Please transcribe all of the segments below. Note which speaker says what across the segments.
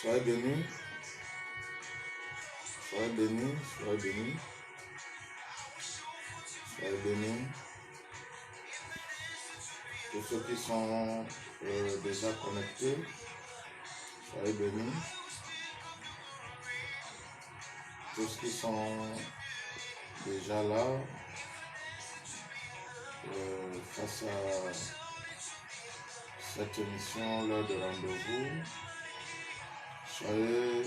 Speaker 1: Soyez bénis, soyez bénis, soyez bénis. soyez bénis. Tous ceux qui sont déjà connectés, soyez bénis. Tous qui sont déjà là, face à cette émission, l'heure de rendez-vous, soyez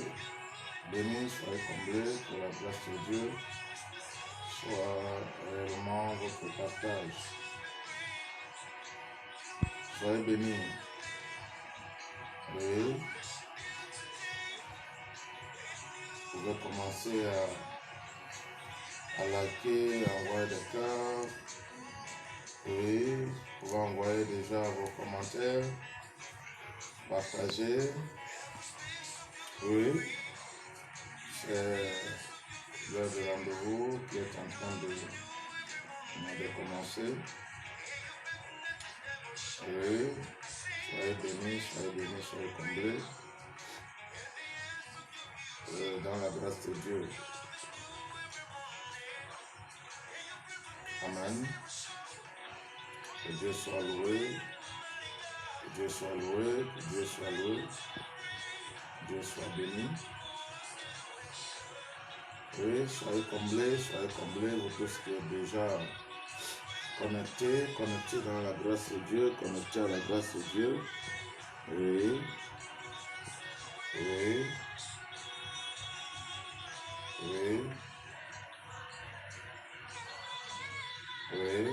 Speaker 1: bénis, soyez comblés, que la grâce de Dieu soit réellement votre partage. Soyez bénis. Oui. Vous pouvez commencer à liker, à envoyer des cœurs. Oui. Vous pouvez envoyer déjà vos commentaires. Partager. Oui. C'est l'heure de rendez-vous qui est en train de commencer. Oui. Soyez bénis, soyez comblés. Dans la grâce de Dieu. Amen. Que Dieu soit loué. Que Dieu soit loué. Que Dieu soit loué. Que Dieu soit béni. Oui, soyez comblés, vous tous qui êtes déjà connectés dans la grâce de Dieu, connectés à la grâce de Dieu. Oui. Oui. Oui. Oui.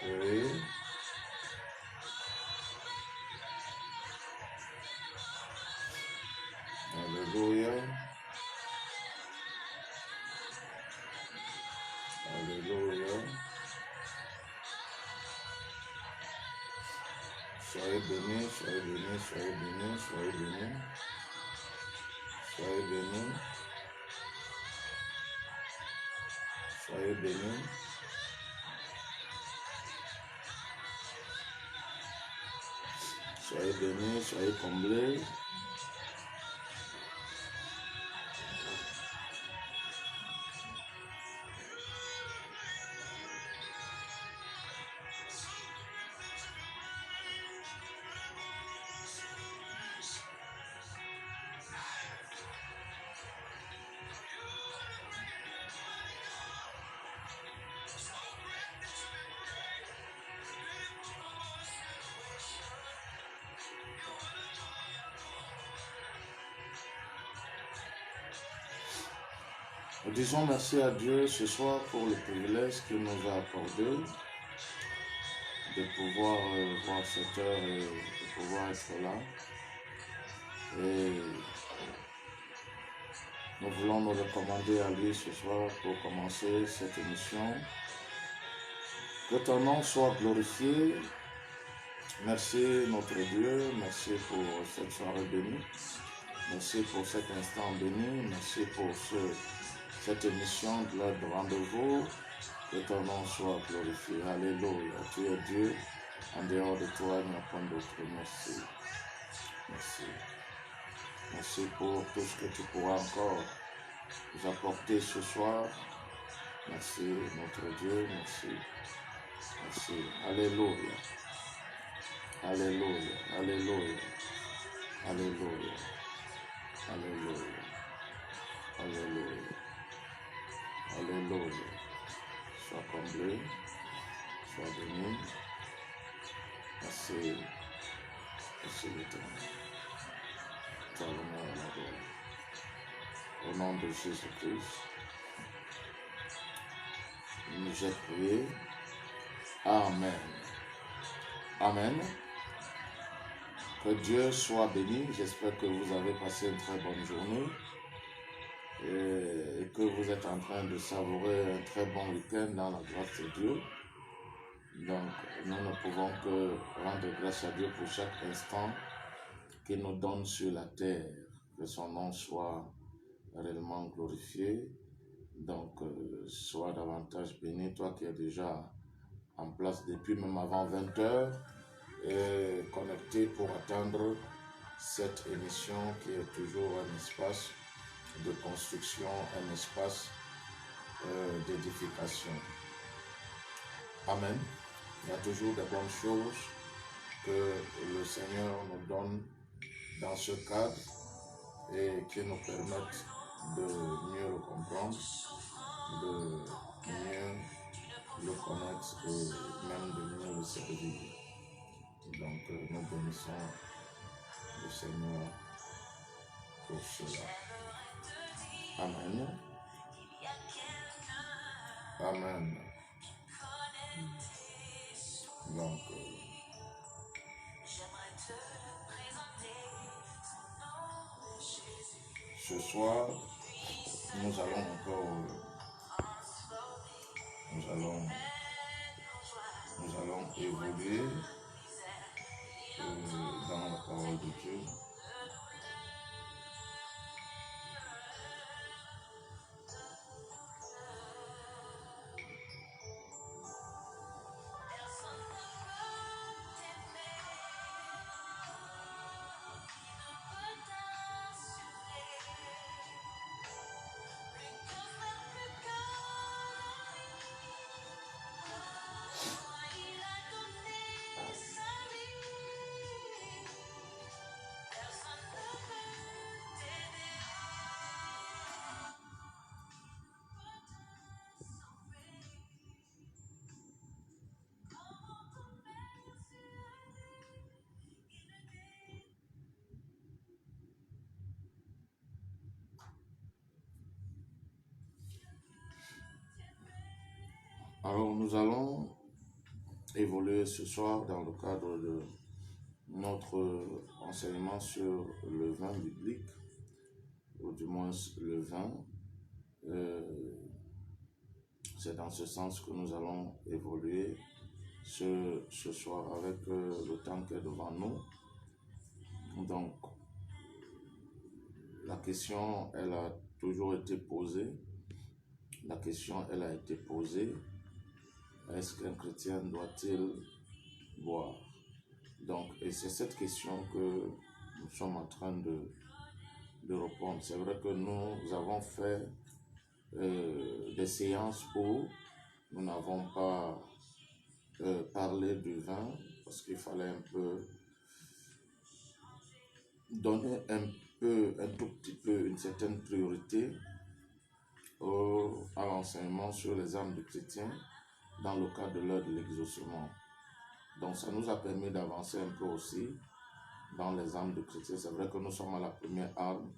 Speaker 1: Oui. Alléluia. Alléluia. Soyez bénis, soyez bénis, soyez bénis, soyez bénis. Soyez bénis. Soyez bénis. Soyez bénis, soyez comblés. Nous disons merci à Dieu ce soir pour le privilège qu'il nous a accordé de pouvoir voir cette heure et de pouvoir être là. Et nous voulons nous recommander à lui ce soir pour commencer cette émission. Que ton nom soit glorifié. Merci notre Dieu, merci pour cette soirée bénie. Merci pour cet instant béni. Merci pour cette émission de l'heure de rendez-vous. Que ton nom soit glorifié. Alléluia. Tu es Dieu. En dehors de toi, il n'y a pas d'autre. Merci. Merci. Merci pour tout ce que tu pourras encore nous apporter ce soir. Merci, notre Dieu. Merci. Merci. Alléluia. Alléluia. Alléluia. Alléluia. Alléluia. Alléluia. Alléluia. Sois comblé. Sois béni. Merci. Merci l'Éternel. Toi l'honneur et la gloire. Au nom de Jésus-Christ, nous ai prié. Amen. Amen. Que Dieu soit béni. J'espère que vous avez passé une très bonne journée et que vous êtes en train de savourer un très bon week-end dans la grâce de Dieu. Donc, nous ne pouvons que rendre grâce à Dieu pour chaque instant qu'il nous donne sur la terre. Que son nom soit réellement glorifié. Donc, sois davantage béni, toi qui es déjà en place depuis même avant 20 heures et connecté pour attendre cette émission qui est toujours un espace de construction, un espace d'édification. Amen. Il y a toujours de bonnes choses que le Seigneur nous donne dans ce cadre et qui nous permettent de mieux le comprendre, de mieux le connaître et même de mieux le servir. Donc nous bénissons le Seigneur pour cela. Amen. Amen. Donc, ce soir, nous allons évoluer dans la parole de Dieu. Alors, nous allons évoluer ce soir dans le cadre de notre enseignement sur le vin biblique, ou du moins le vin. C'est dans ce sens que nous allons évoluer ce soir avec le temps qui est devant nous. Donc, la question, elle a toujours été posée. La question, elle a été posée. Est-ce qu'un chrétien doit-il boire? Donc, et c'est cette question que nous sommes en train de répondre. C'est vrai que nous avons fait des séances où nous n'avons pas parlé du vin parce qu'il fallait un peu donner un tout petit peu, une certaine priorité à l'enseignement sur les armes du chrétien dans le cadre de l'heure de l'exaucement. Donc ça nous a permis d'avancer un peu aussi dans les armes du chrétien. C'est vrai que nous sommes à la première arme.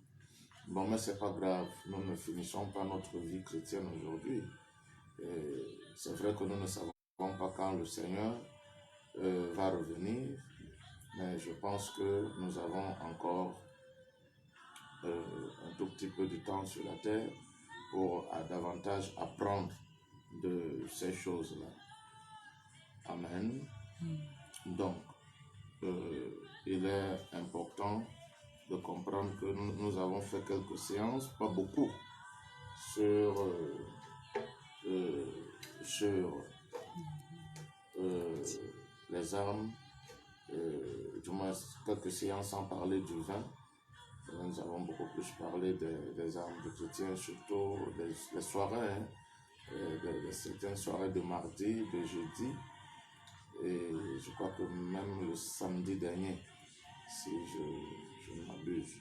Speaker 1: Bon, mais c'est pas grave, nous ne finissons pas notre vie chrétienne aujourd'hui. C'est vrai que nous ne savons pas quand le Seigneur va revenir, mais je pense que nous avons encore un tout petit peu de temps sur la terre pour davantage apprendre de ces choses-là. Amen. Donc, il est important de comprendre que nous avons fait quelques séances, pas beaucoup, sur les armes, du moins quelques séances sans parler du vin. Nous avons beaucoup plus parlé des armes de chrétiens, surtout les soirées, certaines soirées de mardi, de jeudi, et je crois que même le samedi dernier, si je ne m'abuse.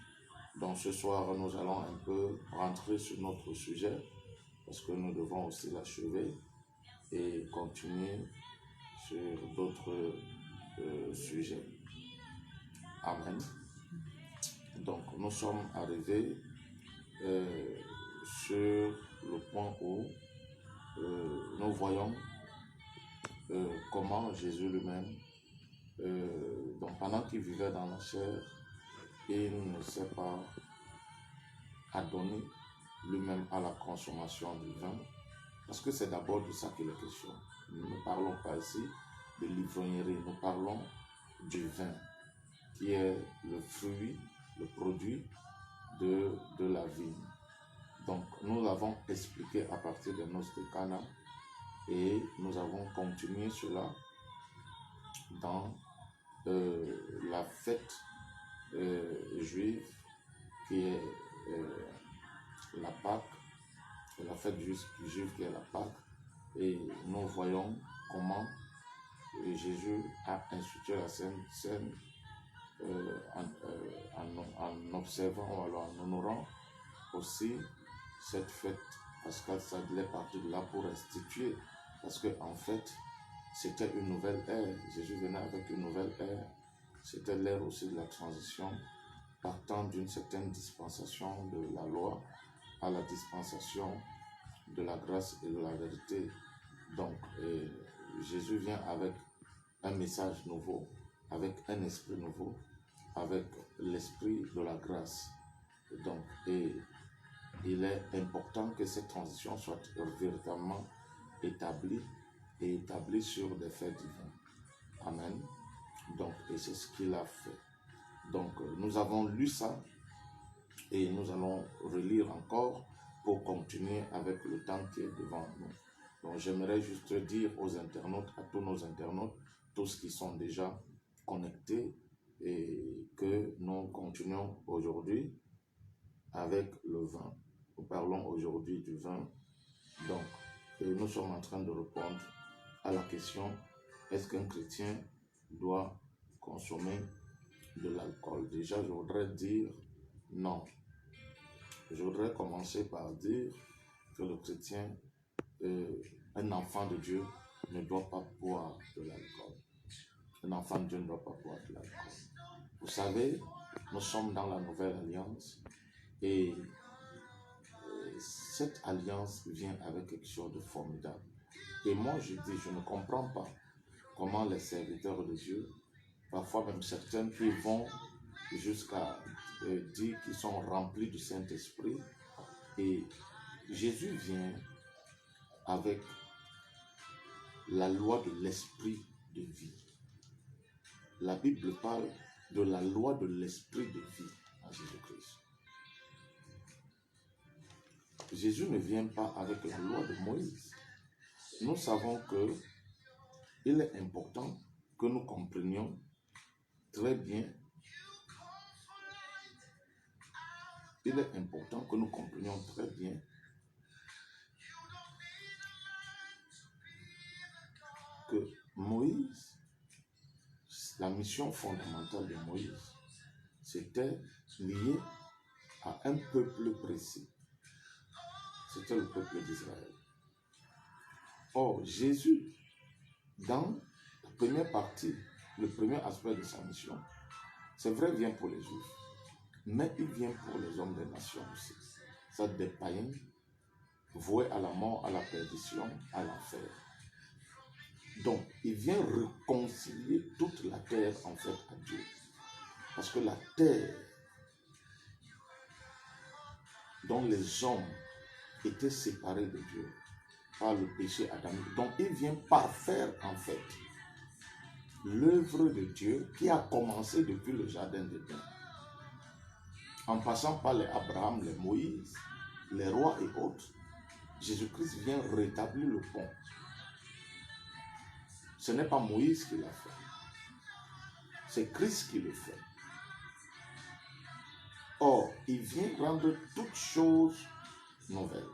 Speaker 1: Donc ce soir, nous allons un peu rentrer sur notre sujet, parce que nous devons aussi l'achever et continuer sur d'autres sujets. Amen. Donc nous sommes arrivés sur le point où nous voyons comment Jésus lui-même, donc pendant qu'il vivait dans la chair, il ne s'est pas adonné lui-même à la consommation du vin, parce que c'est d'abord de ça qu'il est question. Nous ne parlons pas ici de l'ivrognerie, nous parlons du vin, qui est le fruit, le produit de la vigne. Donc, nous l'avons expliqué à partir de noces de Cana et nous avons continué cela dans la fête juive qui est la Pâque, la fête juive qui est la Pâque, et nous voyons comment Jésus a institué la Sainte Seine en observant ou alors en honorant aussi cette fête pascale. Ça est parti de là pour instituer, parce que en fait c'était une nouvelle ère. Jésus venait avec une nouvelle ère. C'était l'ère aussi de la transition, partant d'une certaine dispensation de la loi à la dispensation de la grâce et de la vérité. Donc Jésus vient avec un message nouveau, avec un esprit nouveau, avec l'esprit de la grâce. Donc, et il est important que cette transition soit véritablement établie et établie sur des faits divins. Amen. Donc, et c'est ce qu'il a fait. Donc, nous avons lu ça et nous allons relire encore pour continuer avec le temps qui est devant nous. Donc, j'aimerais juste dire aux internautes, à tous nos internautes, tous qui sont déjà connectés, et que nous continuons aujourd'hui avec le vin. Nous parlons aujourd'hui du vin. Donc, nous sommes en train de répondre à la question, est-ce qu'un chrétien doit consommer de l'alcool? Déjà, je voudrais dire non. Je voudrais commencer par dire que le chrétien, un enfant de Dieu, ne doit pas boire de l'alcool. Un enfant de Dieu ne doit pas boire de l'alcool. Vous savez, nous sommes dans la nouvelle alliance et cette alliance vient avec quelque chose de formidable. Et moi, je dis, je ne comprends pas comment les serviteurs de Dieu, parfois même certains qui vont jusqu'à dire qu'ils sont remplis du Saint-Esprit, et Jésus vient avec la loi de l'esprit de vie. La Bible parle de la loi de l'esprit de vie en Jésus-Christ. Jésus ne vient pas avec la loi de Moïse. Nous savons que il est important que nous comprenions très bien. Il est important que nous comprenions très bien que Moïse, la mission fondamentale de Moïse, c'était lié à un peuple précis. C'était le peuple d'Israël. Or, Jésus, dans la première partie, le premier aspect de sa mission, c'est vrai, vient pour les Juifs, mais il vient pour les hommes des nations aussi. Ça, des païens voués à la mort, à la perdition, à l'enfer. Donc, il vient réconcilier toute la terre en fait à Dieu. Parce que la terre dont les hommes étaient séparés de Dieu par le péché adamique. Donc, il vient parfaire en fait l'œuvre de Dieu qui a commencé depuis le jardin d'Éden. En passant par les Abraham, les Moïse, les rois et autres, Jésus-Christ vient rétablir le pont. Ce n'est pas Moïse qui l'a fait. C'est Christ qui le fait. Or, il vient rendre toutes choses nouvelles.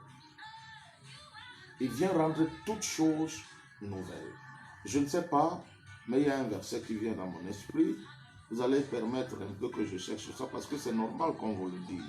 Speaker 1: Il vient rendre toutes choses nouvelles. Je ne sais pas, mais il y a un verset qui vient dans mon esprit. Vous allez permettre un peu que je cherche ça parce que c'est normal qu'on vous le dise.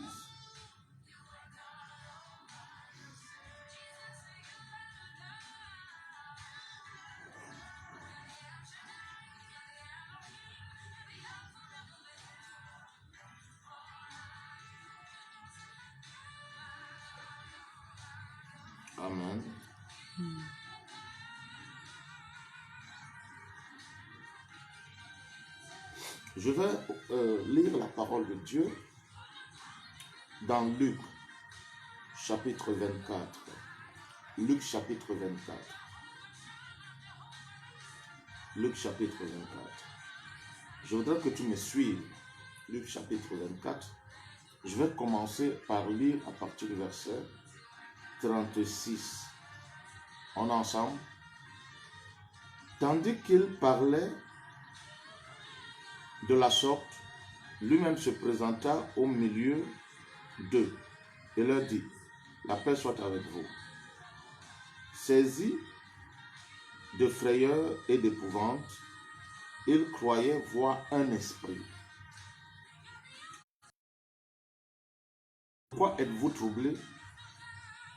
Speaker 1: Amen. Je vais lire la parole de Dieu dans Luc, chapitre 24. Luc, chapitre 24. Luc, chapitre 24. Je voudrais que tu me suives. Luc, chapitre 24. Je vais commencer par lire à partir du verset 36. On est ensemble. Tandis qu'il parlait de la sorte, lui-même se présenta au milieu d'eux et leur dit, La paix soit avec vous. Saisi de frayeur et d'épouvante, il croyait voir un esprit. Pourquoi êtes-vous troublés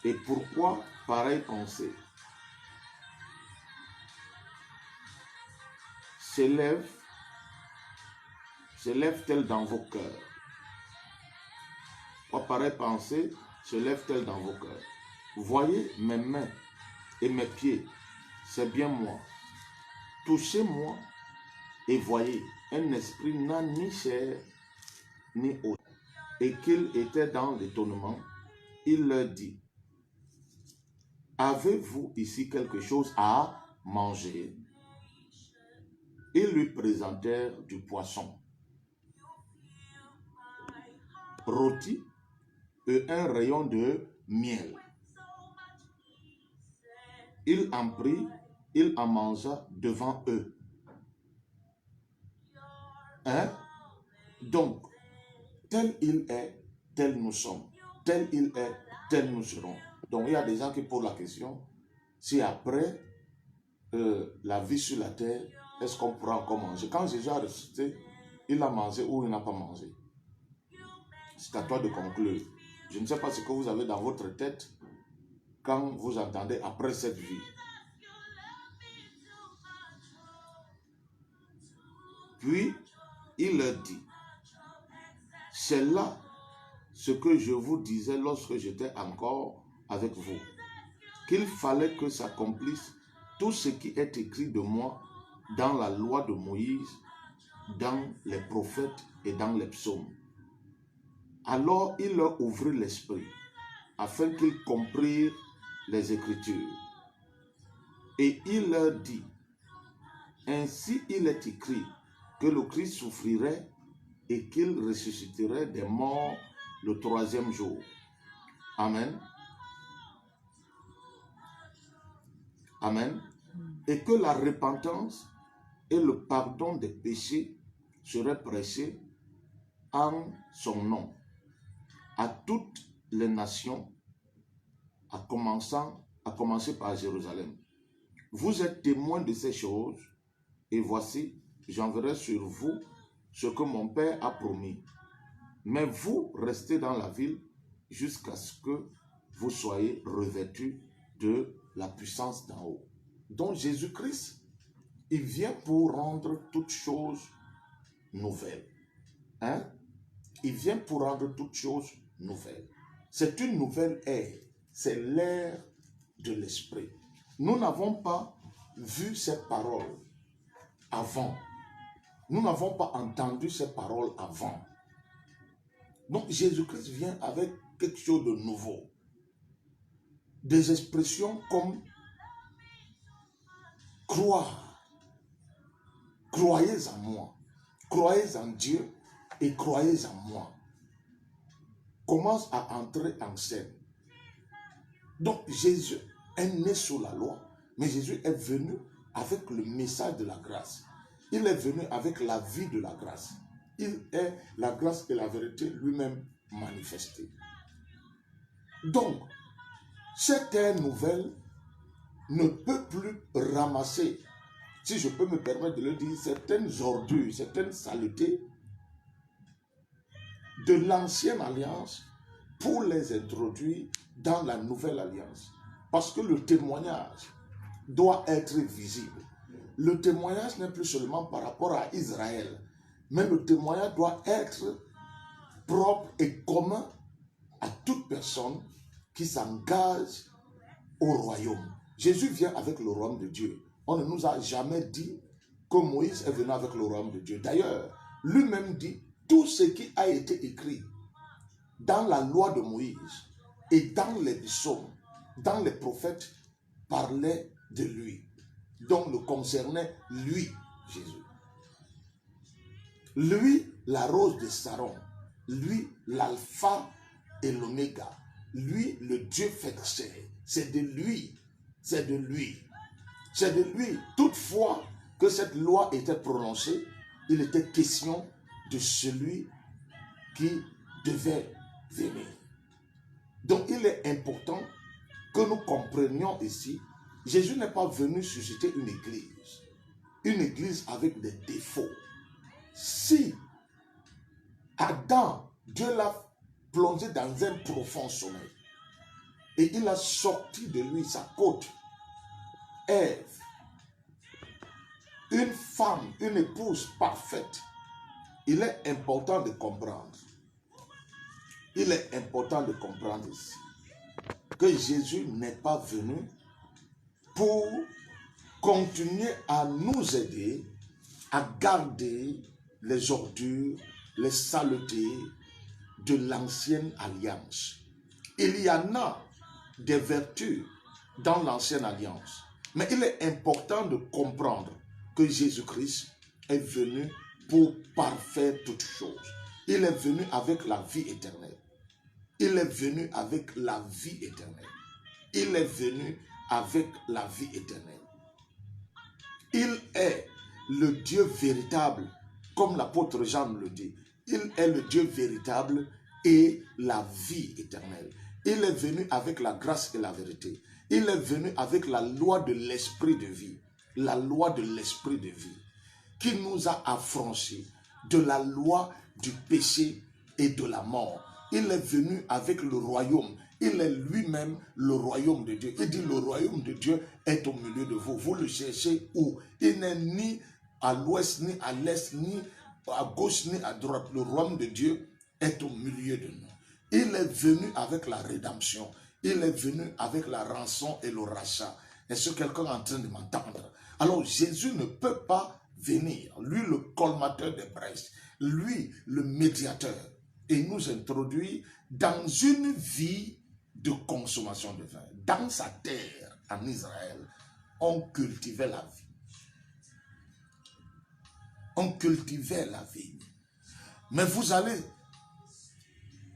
Speaker 1: et pourquoi pareille pensée s'élève-t-elle dans vos cœurs? Pourquoi pareille pensée se lève-t-elle dans vos cœurs? Voyez mes mains et mes pieds, c'est bien moi. Touchez-moi et voyez, un esprit n'a ni chair ni os. Et qu'il était dans l'étonnement, il leur dit, avez-vous ici quelque chose à manger? Ils lui présentèrent du poisson, rôti et un rayon de miel. Il en prit, il en mangea devant eux. Hein? Donc, tel il est, tel nous sommes. Tel il est, tel nous serons. Donc, il y a des gens qui posent la question, si après la vie sur la terre, est-ce qu'on pourra encore manger? Quand Jésus a ressuscité, il a mangé ou il n'a pas mangé? C'est à toi de conclure. Je ne sais pas ce que vous avez dans votre tête quand vous entendez après cette vie. Puis, il leur dit, c'est là ce que je vous disais lorsque j'étais encore avec vous, qu'il fallait que s'accomplisse tout ce qui est écrit de moi dans la loi de Moïse, dans les prophètes et dans les psaumes. Alors il leur ouvrit l'esprit, afin qu'ils comprirent les Écritures. Et il leur dit, ainsi il est écrit que le Christ souffrirait et qu'il ressusciterait des morts le troisième jour. Amen. Amen. Et que la repentance et le pardon des péchés seraient prêchés en son nom à toutes les nations, à commencer par Jérusalem. Vous êtes témoins de ces choses, et voici, j'enverrai sur vous ce que mon Père a promis. Mais vous restez dans la ville jusqu'à ce que vous soyez revêtus de la puissance d'en haut. Donc Jésus-Christ, il vient pour rendre toutes choses nouvelles. Hein? Il vient pour rendre toutes choses nouvelles. C'est une nouvelle ère. C'est l'ère de l'esprit. Nous n'avons pas vu ces paroles avant. Nous n'avons pas entendu ces paroles avant. Donc Jésus-Christ vient avec quelque chose de nouveau. Des expressions comme croire. Croyez en moi. Croyez en Dieu et croyez en moi. Commence à entrer en scène. Donc Jésus est né sous la loi, mais Jésus est venu avec le message de la grâce. Il est venu avec la vie de la grâce. Il est la grâce et la vérité lui-même manifestée. Donc, cette ère nouvelle ne peut plus ramasser, si je peux me permettre de le dire, certaines ordures, certaines saletés de l'ancienne alliance pour les introduire dans la nouvelle alliance. Parce que le témoignage doit être visible. Le témoignage n'est plus seulement par rapport à Israël, mais le témoignage doit être propre et commun à toute personne qui s'engage au royaume. Jésus vient avec le royaume de Dieu. On ne nous a jamais dit que Moïse est venu avec le royaume de Dieu. D'ailleurs, lui-même dit, tout ce qui a été écrit dans la loi de Moïse et dans les psaumes, dans les prophètes, parlait de lui. Donc le concernait lui, Jésus. Lui, la rose de Saron. Lui, l'alpha et l'oméga. Lui, le Dieu fait chair. C'est de lui. C'est de lui. C'est de lui. Toutefois que cette loi était prononcée, il était question de celui qui devait venir. Donc il est important que nous comprenions ici, Jésus n'est pas venu susciter une église avec des défauts. Si Adam, Dieu l'a plongé dans un profond sommeil et il a sorti de lui sa côte, Ève, une femme, une épouse parfaite, il est important de comprendre. Il est important de comprendre ici que Jésus n'est pas venu pour continuer à nous aider à garder les ordures, les saletés de l'ancienne alliance. Il y en a des vertus dans l'ancienne alliance, mais il est important de comprendre que Jésus-Christ est venu pour parfaire toutes choses. Il est venu avec la vie éternelle. Il est venu avec la vie éternelle. Il est venu avec la vie éternelle. Il est le Dieu véritable, comme l'apôtre Jean le dit. Il est le Dieu véritable et la vie éternelle. Il est venu avec la grâce et la vérité. Il est venu avec la loi de l'esprit de vie. La loi de l'esprit de vie qui nous a affranchis de la loi du péché et de la mort. Il est venu avec le royaume. Il est lui-même le royaume de Dieu. Il dit le royaume de Dieu est au milieu de vous. Vous le cherchez où? Il n'est ni à l'ouest, ni à l'est, ni à gauche, ni à droite. Le royaume de Dieu est au milieu de nous. Il est venu avec la rédemption. Il est venu avec la rançon et le rachat. Est-ce que quelqu'un est en train de m'entendre? Alors Jésus ne peut pas venir, lui le colmateur des brèches, lui le médiateur, et nous introduire dans une vie de consommation de vin. Dans sa terre, en Israël, on cultivait la vie. On cultivait la vie. Mais vous allez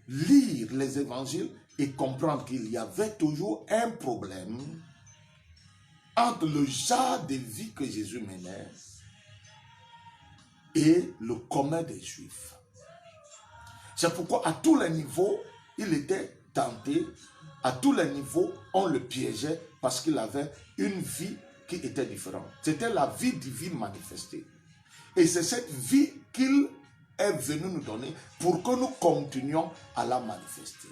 Speaker 1: lire les évangiles et comprendre qu'il y avait toujours un problème entre le genre de vie que Jésus menait et le commun des Juifs. C'est pourquoi à tous les niveaux, il était tenté, à tous les niveaux, on le piégeait parce qu'il avait une vie qui était différente. C'était la vie divine manifestée. Et c'est cette vie qu'il est venu nous donner pour que nous continuions à la manifester.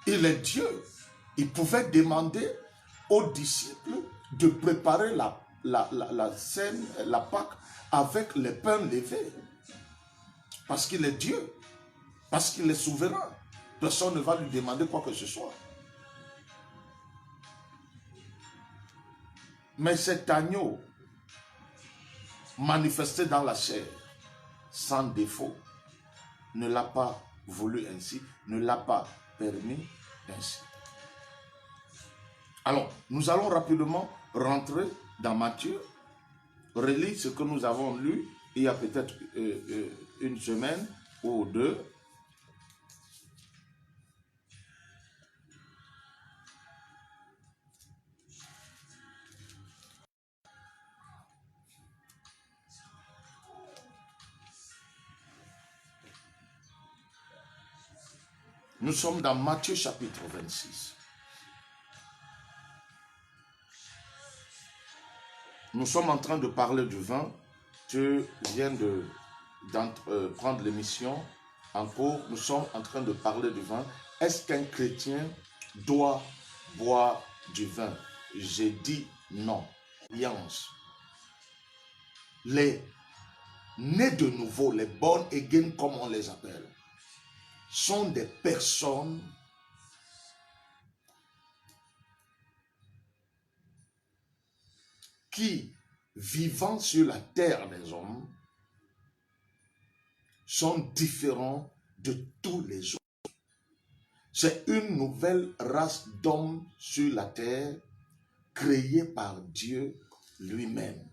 Speaker 1: Il est Dieu. Il pouvait demander aux disciples de préparer la scène, la Pâque, avec les pains levés. Parce qu'il est Dieu. Parce qu'il est souverain. Personne ne va lui demander quoi que ce soit. Mais cet agneau manifesté dans la chair, sans défaut, ne l'a pas voulu ainsi, ne l'a pas permis ainsi. Alors, nous allons rapidement rentrer dans Matthieu, relire ce que nous avons lu il y a peut-être une semaine ou deux. Nous sommes dans Matthieu chapitre 26. Nous sommes en train de parler du vin. Tu viens de prendre l'émission en cours. Nous sommes en train de parler du vin. Est-ce qu'un chrétien doit boire du vin? J'ai dit non. Les nés de nouveau, les born again comme on les appelle, sont des personnes qui, vivant sur la terre des hommes, sont différents de tous les autres. C'est une nouvelle race d'hommes sur la terre créée par Dieu lui-même.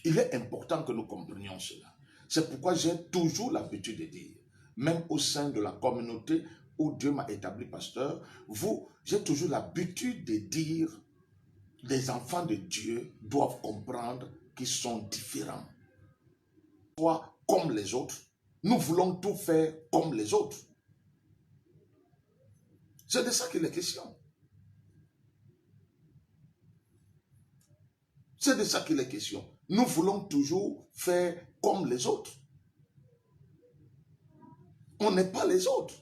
Speaker 1: Il est important que nous comprenions cela. C'est pourquoi j'ai toujours l'habitude de dire, même au sein de la communauté où Dieu m'a établi pasteur, j'ai toujours l'habitude de dire les enfants de Dieu doivent comprendre qu'ils sont différents. Soit comme les autres, nous voulons tout faire comme les autres. C'est de ça qu'il est question. C'est de ça qu'il est question. Nous voulons toujours faire comme les autres. On n'est pas les autres.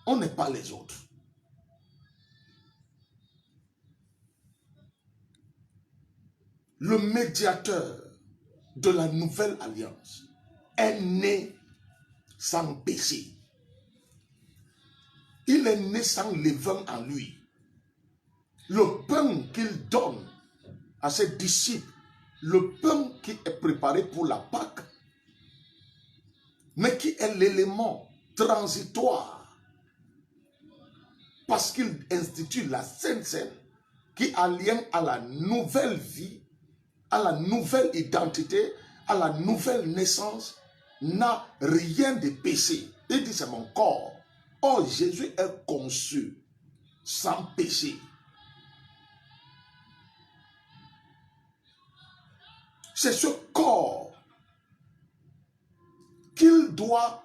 Speaker 1: On n'est pas les autres. Le médiateur de la nouvelle alliance est né sans péché. Il est né sans levain en lui. Le pain qu'il donne à ses disciples, le pain qui est préparé pour la Pâque, mais qui est l'élément transitoire, parce qu'il institue la Sainte Seine, qui alliée à la nouvelle vie, à la nouvelle identité, à la nouvelle naissance, n'a rien de péché. Il dit c'est mon corps. Or, Jésus est conçu sans péché. C'est ce corps qu'il doit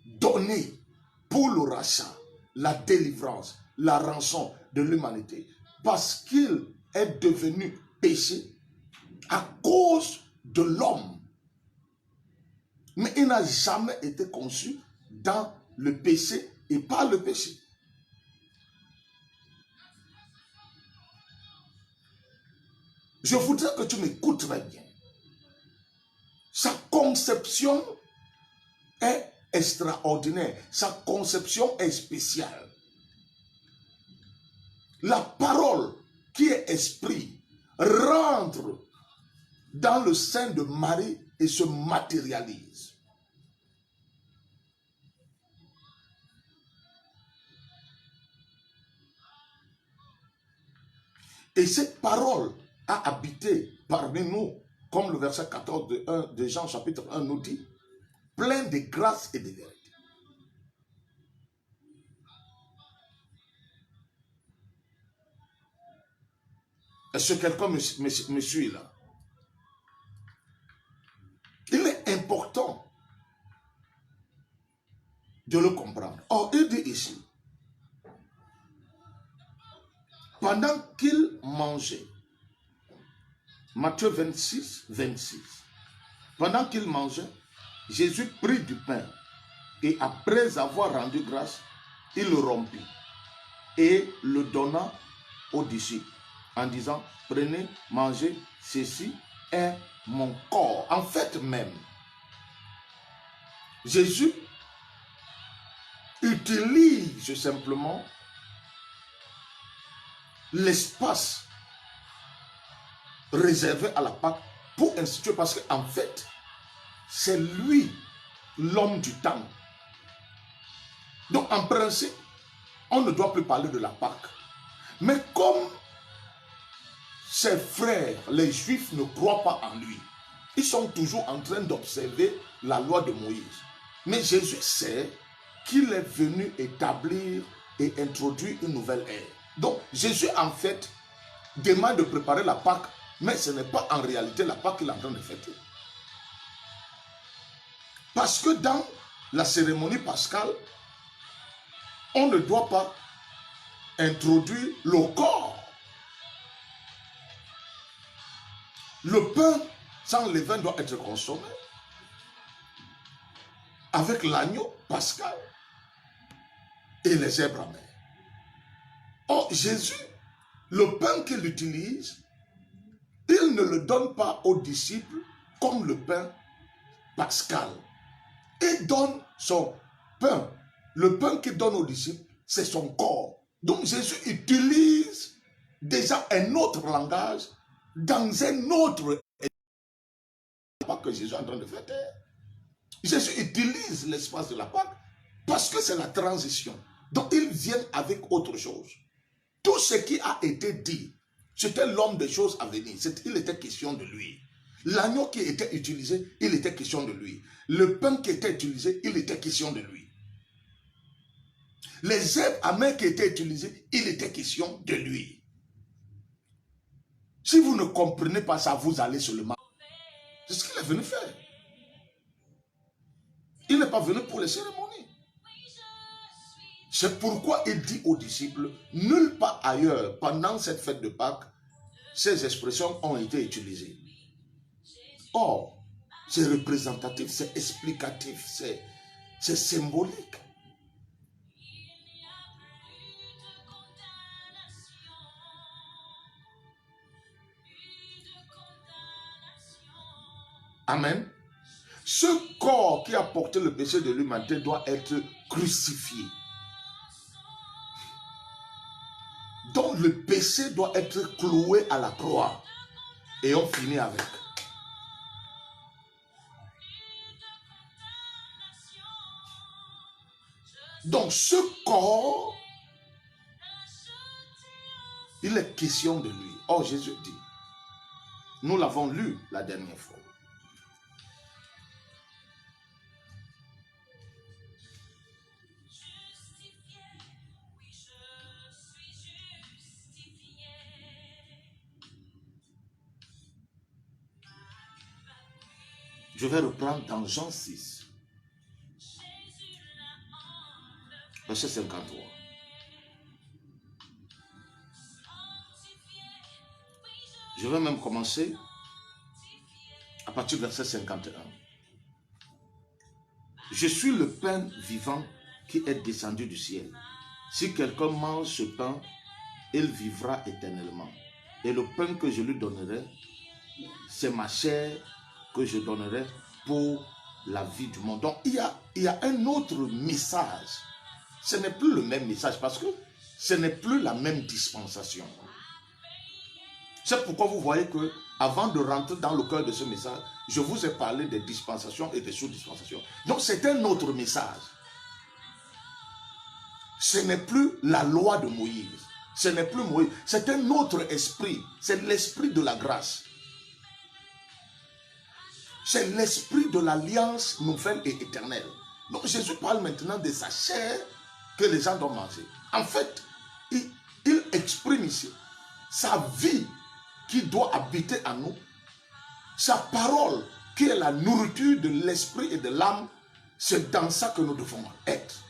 Speaker 1: donner pour le rachat, la délivrance, la rançon de l'humanité. Parce qu'il est devenu péché à cause de l'homme. Mais il n'a jamais été conçu dans le péché et par le péché. Je voudrais que tu m'écoutes très bien. Sa conception est extraordinaire. Sa conception est spéciale. La parole qui est esprit rentre dans le sein de Marie et se matérialise. Et cette parole a habité parmi nous, comme le verset 14 de Jean chapitre 1 nous dit, plein de grâce et de vérité. Est-ce que quelqu'un me suit là? Il est important de le comprendre. Or, il dit ici, pendant qu'il mangeait, Matthieu 26, 26, pendant qu'il mangeait, Jésus prit du pain et après avoir rendu grâce, il le rompit et le donna aux disciples en disant, prenez, mangez, ceci est mon corps. En fait même, Jésus utilise simplement l'espace réservé à la Pâque pour instituer, parce qu'en fait, c'est lui l'homme du temps. Donc en principe, on ne doit plus parler de la Pâque. Mais comme ses frères, les Juifs, ne croient pas en lui, ils sont toujours en train d'observer la loi de Moïse. Mais Jésus sait qu'il est venu établir et introduire une nouvelle ère. Donc Jésus en fait demande de préparer la Pâque, mais ce n'est pas en réalité la Pâque qu'il est en train de fêter. Parce que dans la cérémonie pascale, on ne doit pas introduire le corps. Le pain sans levain doit être consommé avec l'agneau pascal et les herbes amères. Or, Jésus, le pain qu'il utilise, il ne le donne pas aux disciples comme le pain pascal. Il donne son pain. Le pain qu'il donne aux disciples, c'est son corps. Donc Jésus utilise déjà un autre langage dans un autre Pâque que Jésus est en train de fêter. Jésus utilise l'espace de la Pâque parce que c'est la transition. Donc il vient avec autre chose. Tout ce qui a été dit, c'était l'homme des choses à venir. Il était question de lui. L'agneau qui était utilisé, il était question de lui. Le pain qui était utilisé, il était question de lui. Les herbes amères qui étaient utilisées, il était question de lui. Si vous ne comprenez pas ça, vous allez seulement. C'est ce qu'il est venu faire. Il n'est pas venu pour les cérémonies. C'est pourquoi il dit aux disciples, nulle part ailleurs, pendant cette fête de Pâques, ces expressions ont été utilisées. Or, c'est représentatif, c'est explicatif, c'est symbolique. Amen. Ce corps qui a porté le péché de l'humanité doit être crucifié. Donc le péché doit être cloué à la croix. Et on finit avec. Donc ce corps, il est question de lui. Oh, Jésus dit, nous l'avons lu la dernière fois. Je vais reprendre dans Jean 6, verset 53. Je vais même commencer à partir du verset 51. Je suis le pain vivant qui est descendu du ciel. Si quelqu'un mange ce pain, il vivra éternellement. Et le pain que je lui donnerai, c'est ma chair que je donnerai pour la vie du monde. Donc il y a un autre message. Ce n'est plus le même message parce que ce n'est plus la même dispensation. C'est pourquoi vous voyez que avant de rentrer dans le cœur de ce message, je vous ai parlé des dispensations et des sous-dispensations. Donc c'est un autre message. Ce n'est plus la loi de Moïse. Ce n'est plus Moïse. C'est un autre esprit. C'est l'esprit de la grâce. C'est l'esprit de l'alliance nouvelle et éternelle. Donc Jésus parle maintenant de sa chair que les gens doivent manger. En fait, il exprime ici sa vie qui doit habiter en nous, sa parole qui est la nourriture de l'esprit et de l'âme. C'est dans ça que nous devons être.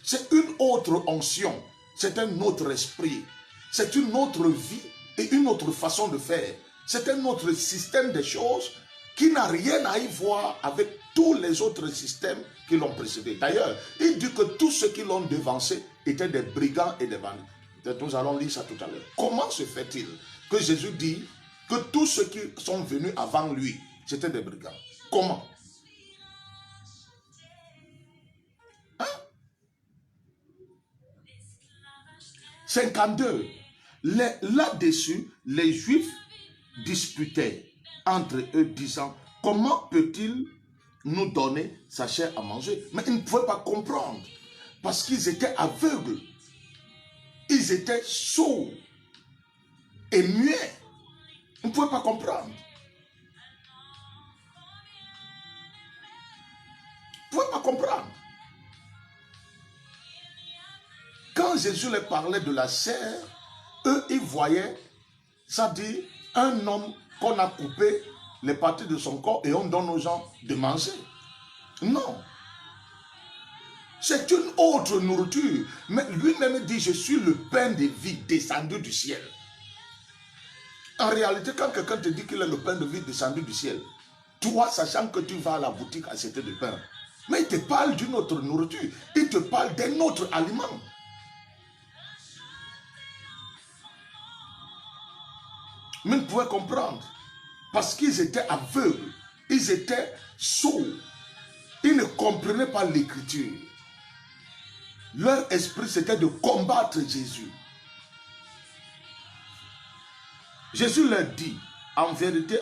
Speaker 1: C'est une autre onction, c'est un autre esprit, c'est une autre vie et une autre façon de faire. C'est un autre système de choses qui n'a rien à y voir avec tous les autres systèmes qui l'ont précédé. D'ailleurs, il dit que tous ceux qui l'ont devancé étaient des brigands et des bandits. Nous allons lire ça tout à l'heure. Comment se fait-il que Jésus dit que tous ceux qui sont venus avant lui, c'était des brigands? Comment? 52. Là-dessus, les Juifs disputaient entre eux, disant, comment peut-il nous donner sa chair à manger? Mais ils ne pouvaient pas comprendre, parce qu'ils étaient aveugles, ils étaient sourds et muets. Ils ne pouvaient pas comprendre. Ils ne pouvaient pas comprendre. Quand Jésus leur parlait de la chair, eux, ils voyaient, ça dit, un homme qu'on a coupé les parties de son corps et on donne aux gens de manger. Non. C'est une autre nourriture. Mais lui-même dit, je suis le pain de vie descendu du ciel. En réalité, quand quelqu'un te dit qu'il est le pain de vie descendu du ciel, toi, sachant que tu vas à la boutique acheter du pain, mais il te parle d'une autre nourriture. Il te parle d'un autre aliment. Mais ils pouvaient comprendre. Parce qu'ils étaient aveugles. Ils étaient sourds. Ils ne comprenaient pas l'écriture. Leur esprit, c'était de combattre Jésus. Jésus leur dit, en vérité,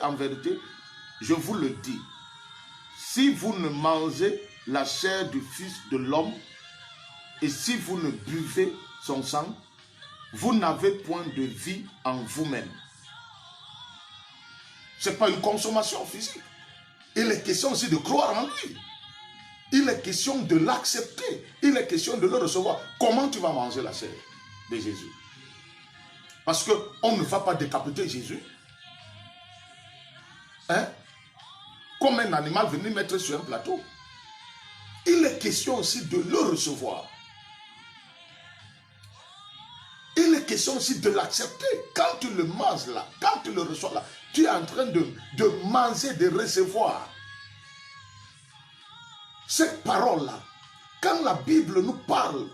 Speaker 1: je vous le dis, si vous ne mangez la chair du Fils de l'homme et si vous ne buvez son sang, vous n'avez point de vie en vous-même. Ce n'est pas une consommation physique. Il est question aussi de croire en lui. Il est question de l'accepter. Il est question de le recevoir. Comment tu vas manger la chair de Jésus? Parce qu'on ne va pas décapiter Jésus. Hein? Comme un animal venu mettre sur un plateau. Il est question aussi de le recevoir. Il est question aussi de l'accepter. Quand tu le manges là, quand tu le reçois là, tu es en train de manger, de recevoir. Cette parole-là, quand la Bible nous parle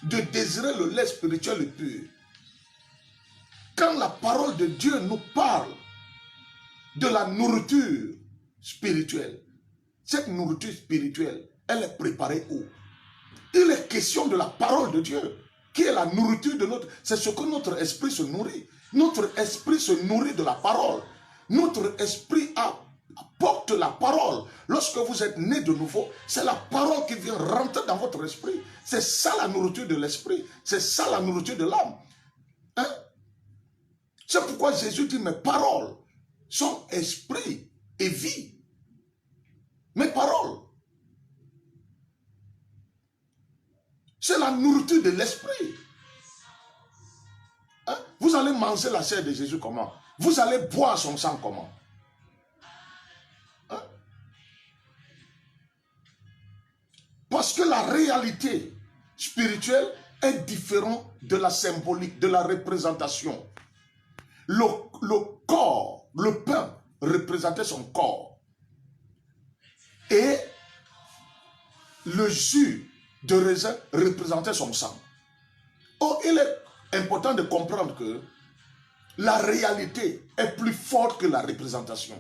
Speaker 1: de désirer le lait spirituel et pur, quand la parole de Dieu nous parle de la nourriture spirituelle, cette nourriture spirituelle, elle est préparée où? Il est question de la parole de Dieu, qui est la nourriture de notre... C'est ce que notre esprit se nourrit. Notre esprit se nourrit de la parole. Notre esprit apporte la parole. Lorsque vous êtes né de nouveau, c'est la parole qui vient rentrer dans votre esprit. C'est ça la nourriture de l'esprit. C'est ça la nourriture de l'âme. Hein? C'est pourquoi Jésus dit, mes paroles sont esprit et vie. Mes paroles. C'est la nourriture de l'esprit. Hein? Vous allez manger la chair de Jésus comment? Vous allez boire son sang comment? Hein? Parce que la réalité spirituelle est différente de la symbolique, de la représentation. Le corps, le pain représentait son corps. Et le jus de raisin représentait son sang. Or, il est important de comprendre que la réalité est plus forte que la représentation.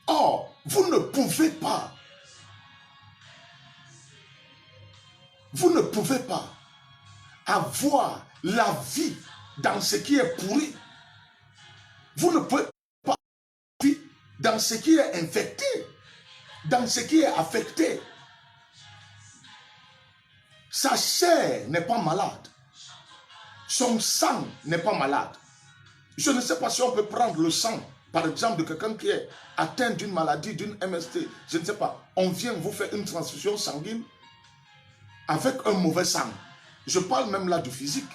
Speaker 1: Or, vous ne pouvez pas avoir la vie dans ce qui est pourri. Vous ne pouvez pas vivre dans ce qui est infecté, dans ce qui est affecté. Sa chair n'est pas malade. Son sang n'est pas malade. Je ne sais pas si on peut prendre le sang, par exemple, de quelqu'un qui est atteint d'une maladie, d'une MST. Je ne sais pas. On vient vous faire une transfusion sanguine avec un mauvais sang. Je parle même là du physique.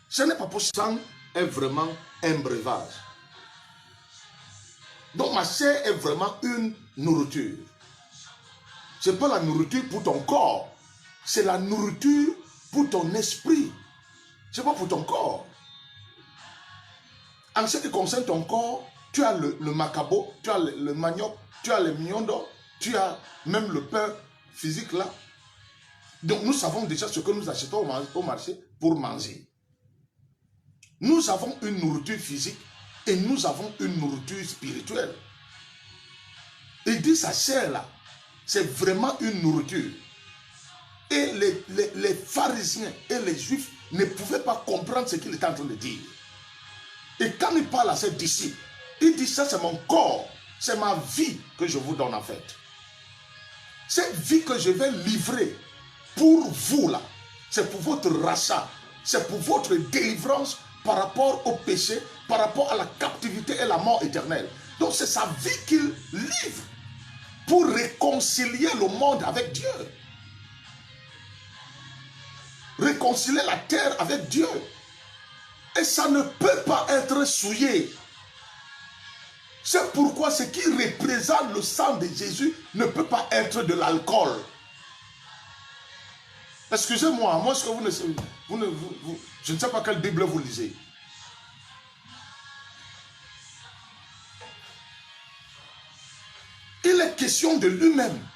Speaker 1: Ce n'est pas possible. Le sang est vraiment un breuvage. Donc ma chair est vraiment une nourriture. Ce n'est pas la nourriture pour ton corps. C'est la nourriture pour ton esprit. Ce n'est pas pour ton corps. En ce qui concerne ton corps, tu as le macabo, tu as le manioc, tu as le miondo, tu as même le pain physique là. Donc nous savons déjà ce que nous achetons au marché pour manger. Nous avons une nourriture physique et nous avons une nourriture spirituelle. Il dit sa chair là, c'est vraiment une nourriture. Et les pharisiens et les juifs ne pouvaient pas comprendre ce qu'il était en train de dire. Et quand il parle à ses disciples, il dit ça c'est mon corps, c'est ma vie que je vous donne en fait. Cette vie que je vais livrer pour vous là, c'est pour votre rachat, c'est pour votre délivrance par rapport au péché, par rapport à la captivité et la mort éternelle. Donc c'est sa vie qu'il livre pour réconcilier le monde avec Dieu. Réconcilier la terre avec Dieu. Et ça ne peut pas être souillé. C'est pourquoi ce qui représente le sang de Jésus ne peut pas être de l'alcool. Excusez-moi, moi, ce que je ne sais pas quelle Bible vous lisez. Il est question de lui-même.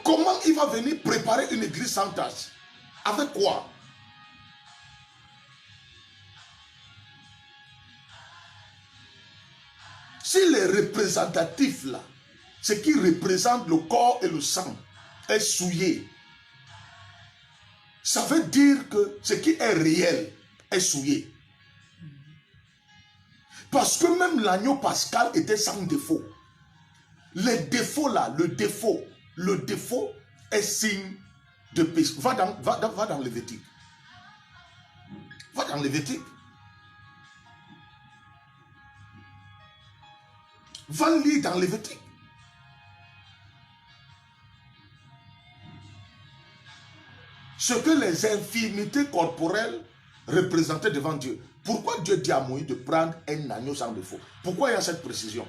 Speaker 1: Comment il va venir préparer une église sans tache? Avec quoi? Si les représentatifs là, ce qui représente le corps et le sang, est souillé, ça veut dire que ce qui est réel est souillé. Parce que même l'agneau pascal était sans défaut. Les défauts là, le défaut est signe de péché. Va dans Lévitique. Va dans Lévitique. Va lire dans Lévitique. Ce que les infirmités corporelles représentaient devant Dieu. Pourquoi Dieu dit à Moïse de prendre un agneau sans défaut? Pourquoi il y a cette précision?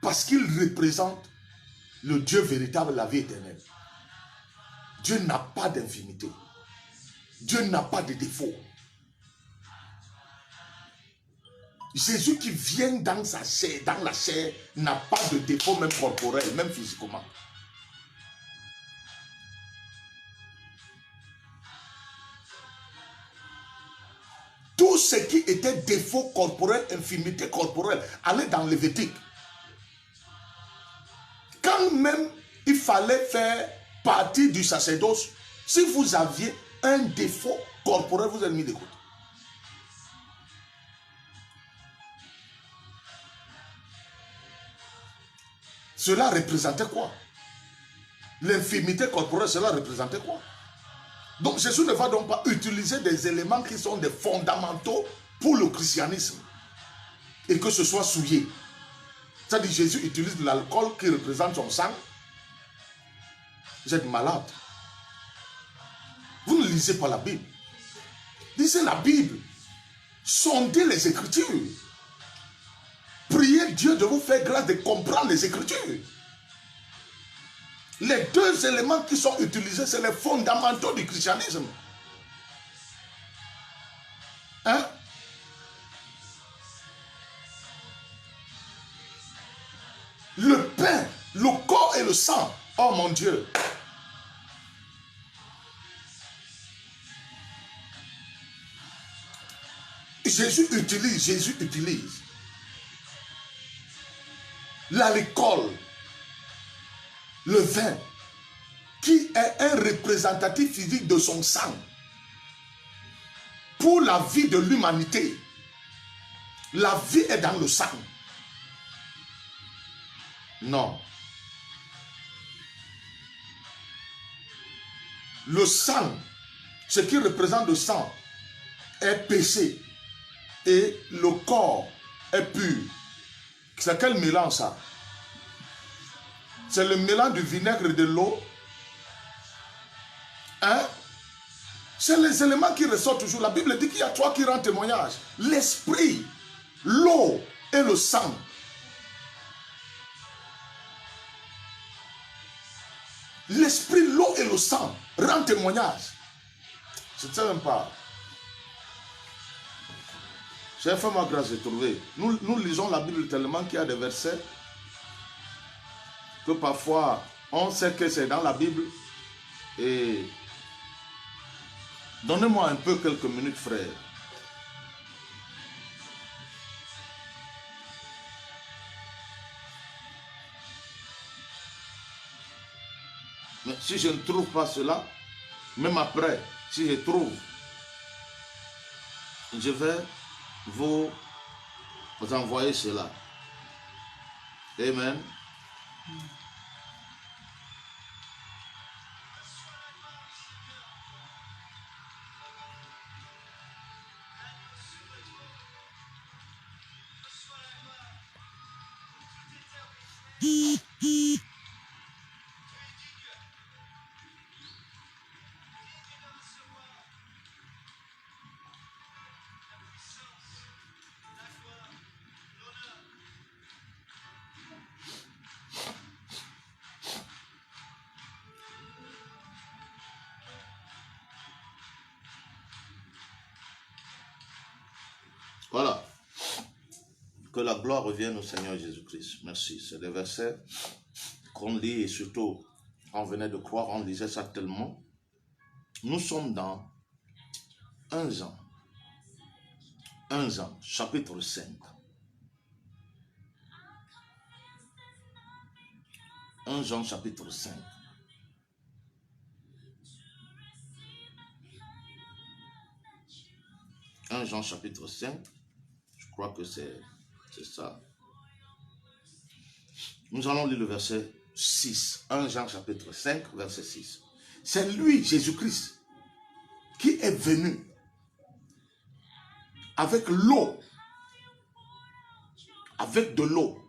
Speaker 1: Parce qu'il représente le Dieu véritable, la vie éternelle. Dieu n'a pas d'infirmité. Dieu n'a pas de défaut. Jésus qui vient dans sa chair, dans la chair, n'a pas de défaut même corporel, même physiquement. Tout ce qui était défaut corporel, infirmité corporelle, allait dans Lévitique. Quand même il fallait faire partie du sacerdoce, si vous aviez un défaut corporel, vous êtes mis de côté. Cela représentait quoi? L'infirmité corporelle, cela représentait quoi? Donc Jésus ne va donc pas utiliser des éléments qui sont des fondamentaux pour le christianisme et que ce soit souillé. C'est-à-dire Jésus utilise de l'alcool qui représente son sang. Vous êtes malade. Vous ne lisez pas la Bible. Lisez la Bible. Sondez les Écritures. Priez Dieu de vous faire grâce de comprendre les Écritures. Les deux éléments qui sont utilisés, c'est les fondamentaux du christianisme. Hein? Le pain, le corps et le sang. Oh mon Dieu. Jésus utilise l'alcool, le vin, qui est un représentatif physique de son sang pour la vie de l'humanité. La vie est dans le sang. Non. Le sang, ce qui représente le sang, est péché et le corps est pur. C'est quel mélange ça? C'est le mélange du vinaigre et de l'eau. Hein? C'est les éléments qui ressortent toujours. La Bible dit qu'il y a trois qui rendent témoignage. L'esprit, l'eau et le sang. L'esprit, l'eau et le sang rendent témoignage. Je ne sais même pas. J'ai fait ma grâce de trouver. Nous lisons la Bible tellement qu'il y a des versets que parfois on sait que c'est dans la Bible. Et donnez-moi un peu quelques minutes, frère. Mais si je ne trouve pas cela, même après, si je trouve, je vais vous envoyer cela. Amen. Voilà. Que la gloire revienne au Seigneur Jésus-Christ. Merci. C'est des versets qu'on lit et surtout, on venait de croire, on lisait ça tellement. Nous sommes dans 1 Jean. 1 Jean, chapitre 5. 1 Jean, chapitre 5. Jean, chapitre 5. Je crois que c'est ça. Nous allons lire le verset 6. 1 Jean chapitre 5, verset 6. C'est lui, Jésus-Christ, qui est venu avec l'eau, avec de l'eau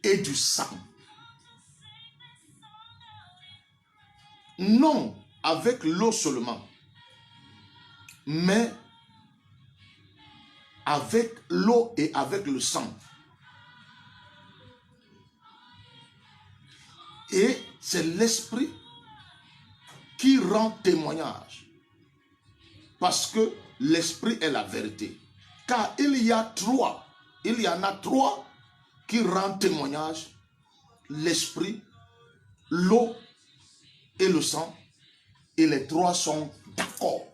Speaker 1: et du sang. Non avec l'eau seulement, mais avec l'eau et avec le sang. Et c'est l'Esprit qui rend témoignage. Parce que l'Esprit est la vérité. Car il y en a trois qui rendent témoignage. L'Esprit, l'eau et le sang. Et les trois sont d'accord.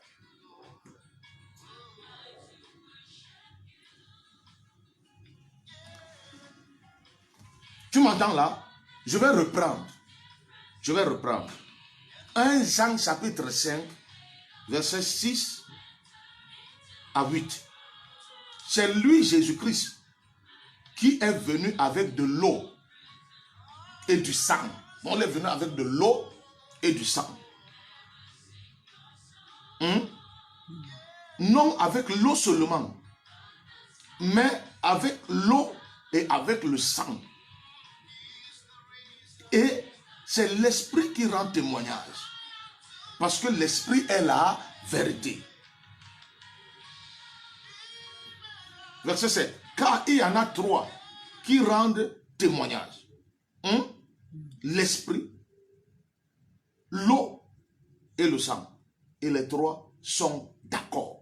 Speaker 1: Tu m'entends là? Je vais reprendre. 1 Jean chapitre 5, verset 6 à 8. C'est lui, Jésus-Christ, qui est venu avec de l'eau et du sang. On est venu avec de l'eau et du sang. Non avec l'eau seulement, mais avec l'eau et avec le sang. Et c'est l'Esprit qui rend témoignage. Parce que l'Esprit est la vérité. Verset 7. Car il y en a trois qui rendent témoignage. L'Esprit, l'eau et le sang. Et les trois sont d'accord.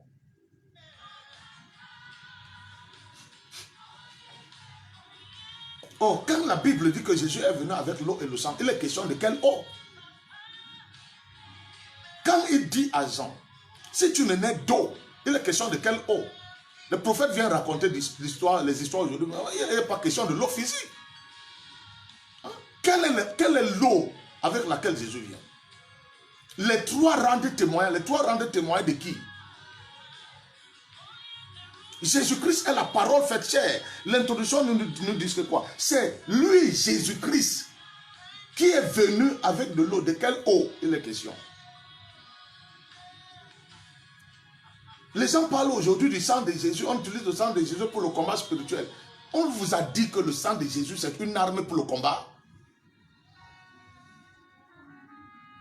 Speaker 1: Or, quand la Bible dit que Jésus est venu avec l'eau et le sang, il est question de quelle eau? Quand il dit à Jean, si tu ne nais d'eau, il est question de quelle eau? Le prophète vient raconter les histoires aujourd'hui, mais il n'est pas question de l'eau physique. Quelle est l'eau avec laquelle Jésus vient? Les trois rendent témoin. Les trois rendent témoin de qui? Jésus-Christ est la parole faite chair. L'introduction nous dit que quoi? C'est lui, Jésus-Christ, qui est venu avec de l'eau. De quelle eau il est question? Les gens parlent aujourd'hui du sang de Jésus. On utilise le sang de Jésus pour le combat spirituel. On vous a dit que le sang de Jésus, c'est une arme pour le combat?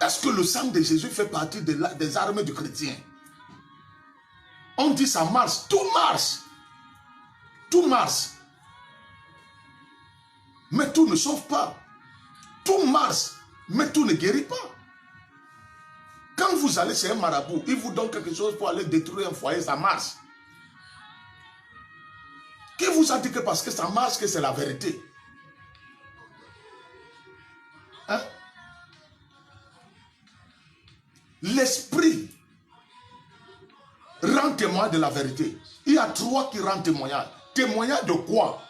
Speaker 1: Est-ce que le sang de Jésus fait partie des armes du chrétien? On dit ça marche, tout marche. Tout marche. Mais tout ne sauve pas. Tout marche, mais tout ne guérit pas. Quand vous allez chez un marabout, il vous donne quelque chose pour aller détruire un foyer, ça marche. Qui vous a dit que parce que ça marche, que c'est la vérité? Hein? L'Esprit rend témoin de la vérité. Il y a trois qui rendent témoignage. Témoignage de quoi?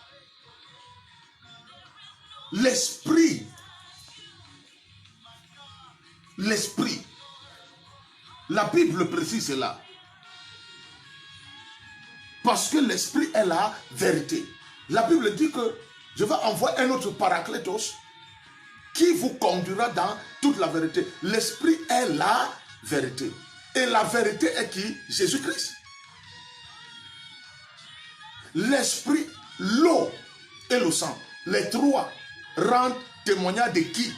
Speaker 1: L'Esprit. L'Esprit. La Bible précise cela. Parce que l'Esprit est la vérité. La Bible dit que je vais envoyer un autre paraclétos qui vous conduira dans toute la vérité. L'Esprit est la vérité. Et la vérité est qui? Jésus-Christ. L'Esprit, l'eau et le sang. Les trois rendent témoignage de qui?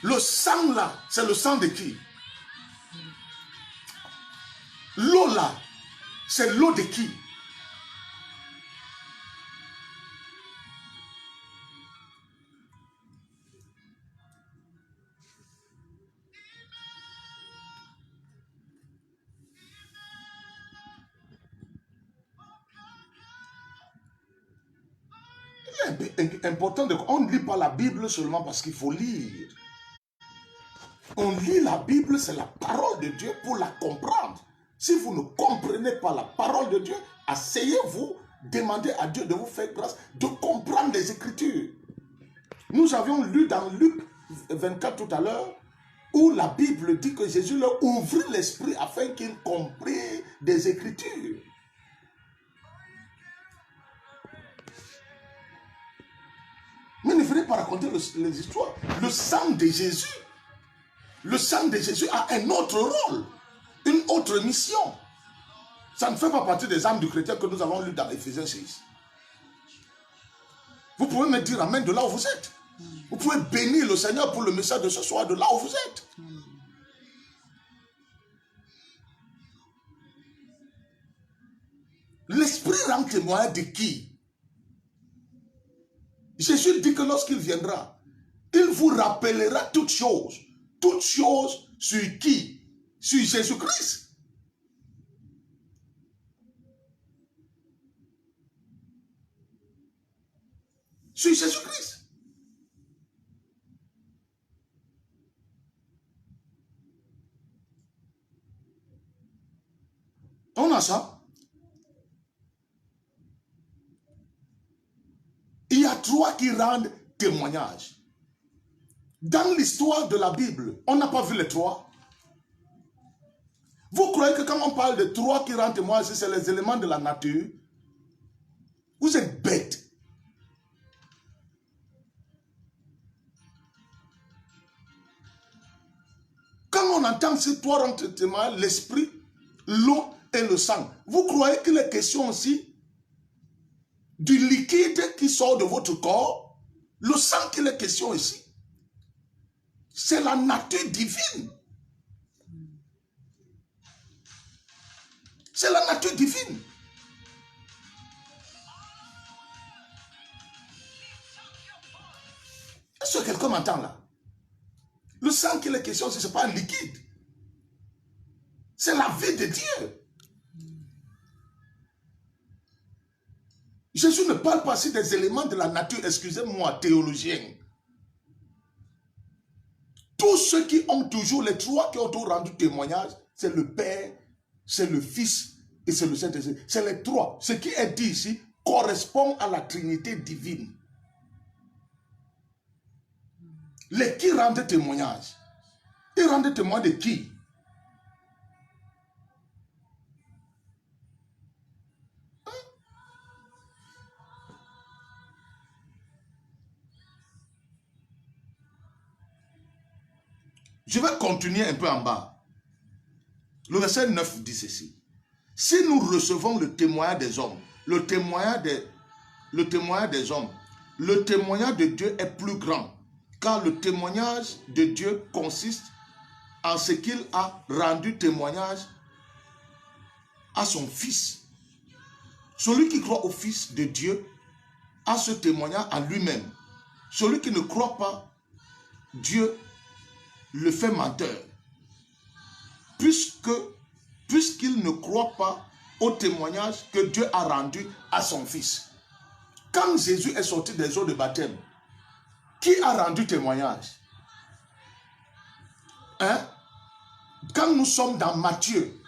Speaker 1: Le sang là, c'est le sang de qui? L'eau là, c'est l'eau de qui? Il est important on ne lit pas la Bible seulement parce qu'il faut lire. On lit la Bible, c'est la parole de Dieu pour la comprendre. Si vous ne comprenez pas la parole de Dieu, asseyez-vous, demandez à Dieu de vous faire grâce, de comprendre les Écritures. Nous avions lu dans Luc 24 tout à l'heure, où la Bible dit que Jésus leur ouvrit l'esprit afin qu'ils comprennent des Écritures. Mais ne venez pas raconter les histoires. Le sang de Jésus a un autre rôle, une autre mission. Ça ne fait pas partie des âmes du chrétien que nous avons lu dans Éphésiens 6. Vous pouvez me dire amen de là où vous êtes. Vous pouvez bénir le Seigneur pour le message de ce soir de là où vous êtes. L'Esprit rend témoin de qui? Jésus dit que lorsqu'il viendra, il vous rappellera toutes choses. Toutes choses sur qui? Sur Jésus-Christ. Sur Jésus-Christ. On a ça. Il y a trois qui rendent témoignage. Dans l'histoire de la Bible, on n'a pas vu les trois. Vous croyez que quand on parle de trois qui rendent témoignage, c'est les éléments de la nature? Vous êtes bêtes. Quand on entend ces trois rendent témoignage, l'esprit, l'eau et le sang, vous croyez qu'il est question aussi du liquide qui sort de votre corps? Le sang qu'il est question ici, c'est la nature divine. C'est la nature divine. Est-ce que quelqu'un m'entend là? Le sang qu'il est question, ce n'est pas un liquide. C'est la vie de Dieu. Jésus ne parle pas ici des éléments de la nature, excusez-moi, théologien. Tous ceux qui ont toujours, les trois qui ont toujours rendu témoignage, c'est le Père, c'est le Fils et c'est le Saint-Esprit. C'est les trois. Ce qui est dit ici correspond à la Trinité divine. Les qui rendent témoignage? Ils rendent témoignage de qui? Je vais continuer un peu en bas. Le verset 9 dit ceci. Si nous recevons le témoignage des hommes, le témoignage des hommes, le témoignage de Dieu est plus grand, car le témoignage de Dieu consiste en ce qu'il a rendu témoignage à son Fils. Celui qui croit au Fils de Dieu a ce témoignage en lui-même. Celui qui ne croit pas, Dieu le fait menteur, puisqu'il ne croit pas au témoignage que Dieu a rendu à son Fils. Quand Jésus est sorti des eaux de baptême, qui a rendu témoignage? Hein? Quand nous sommes dans Matthieu,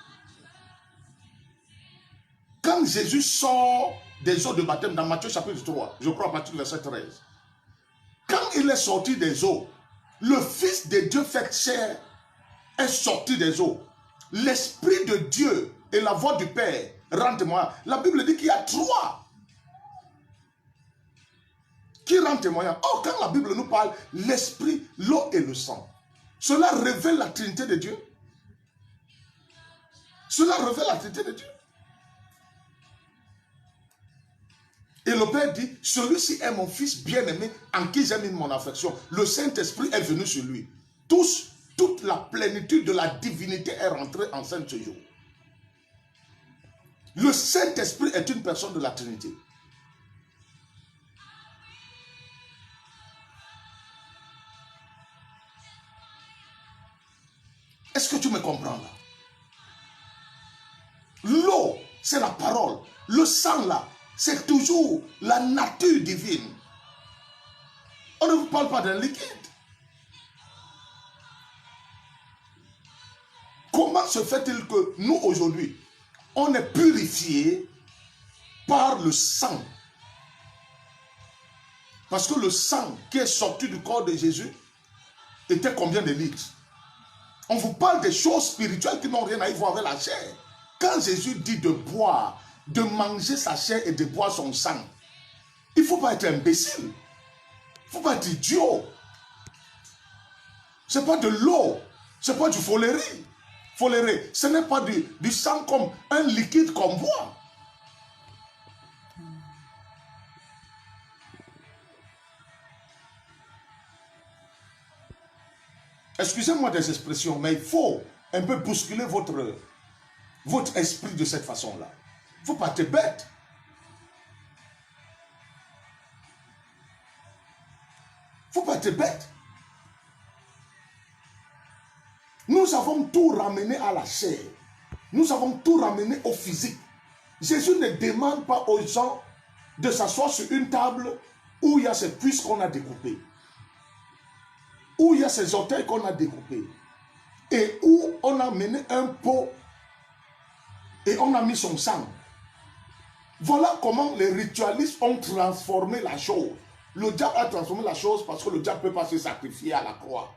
Speaker 1: quand Jésus sort des eaux de baptême, dans Matthieu chapitre 3, je crois à partir du verset 13, quand il est sorti des eaux, le Fils de Dieu fait chair est sorti des eaux. L'Esprit de Dieu et la voix du Père rendent témoignage. La Bible dit qu'il y a trois qui rendent témoignage. Or, quand la Bible nous parle, l'Esprit, l'eau et le sang, cela révèle la Trinité de Dieu. Cela révèle la Trinité de Dieu. Et le Père dit, celui-ci est mon Fils bien-aimé en qui j'ai mis mon affection. Le Saint-Esprit est venu sur lui. Toute la plénitude de la divinité est rentrée en scène ce jour. Le Saint-Esprit est une personne de la Trinité. Est-ce que tu me comprends là? L'eau, c'est la parole. Le sang là, c'est toujours la nature divine. On ne vous parle pas d'un liquide. Comment se fait-il que nous aujourd'hui, on est purifié par le sang? Parce que le sang qui est sorti du corps de Jésus était combien de litres? On vous parle des choses spirituelles qui n'ont rien à y voir avec la chair. Quand Jésus dit de boire, de manger sa chair et de boire son sang, il ne faut pas être imbécile. Il ne faut pas être idiot. Ce n'est pas de l'eau. Ce n'est pas du foléré. Foléré. Ce n'est pas du sang comme un liquide qu'on boit. Excusez-moi des expressions, mais il faut un peu bousculer votre esprit de cette façon-là. Il ne faut pas être bête. Il ne faut pas être bête. Nous avons tout ramené à la chair. Nous avons tout ramené au physique. Jésus ne demande pas aux gens de s'asseoir sur une table où il y a ces cuisses qu'on a découpées, où il y a ces orteils qu'on a découpés, et où on a mené un pot et on a mis son sang. Voilà comment les ritualistes ont transformé la chose. Le diable a transformé la chose parce que le diable ne peut pas se sacrifier à la croix.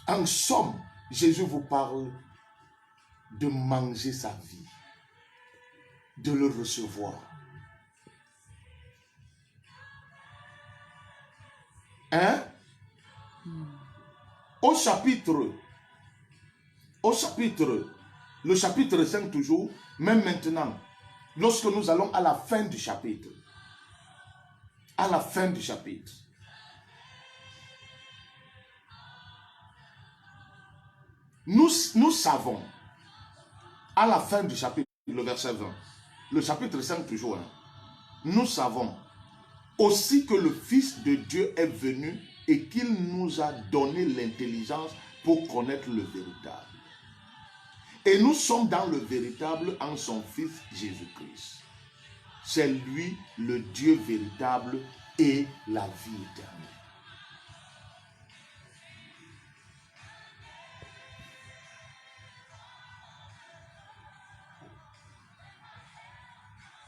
Speaker 1: En somme, Jésus vous parle de manger sa vie, de le recevoir. Hein? Le chapitre 5 toujours, même maintenant, lorsque nous allons à la fin du chapitre, nous savons, à la fin du chapitre, le verset 20, le chapitre 5 toujours, hein, nous savons aussi que le Fils de Dieu est venu et qu'il nous a donné l'intelligence pour connaître le véritable. Et nous sommes dans le véritable en son Fils Jésus-Christ. C'est lui le Dieu véritable et la vie éternelle.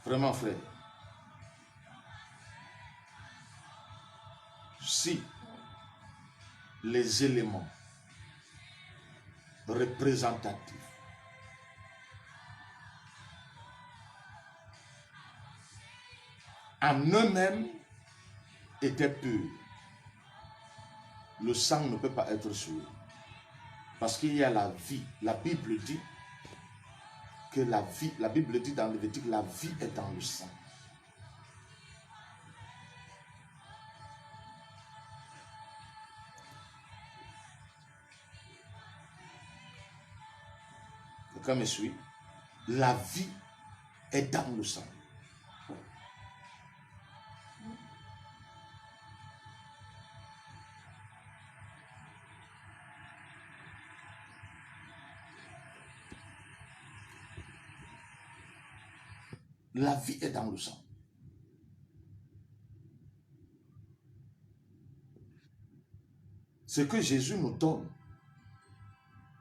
Speaker 1: Vraiment, frère. Si les éléments représentatifs en eux-mêmes étaient purs, le sang ne peut pas être souillé. Parce qu'il y a la vie. La Bible dit que la Bible dit dans Lévitique, la vie est dans le sang. Quelqu'un me suit? La vie est dans le sang. La vie est dans le sang. Ce que Jésus nous donne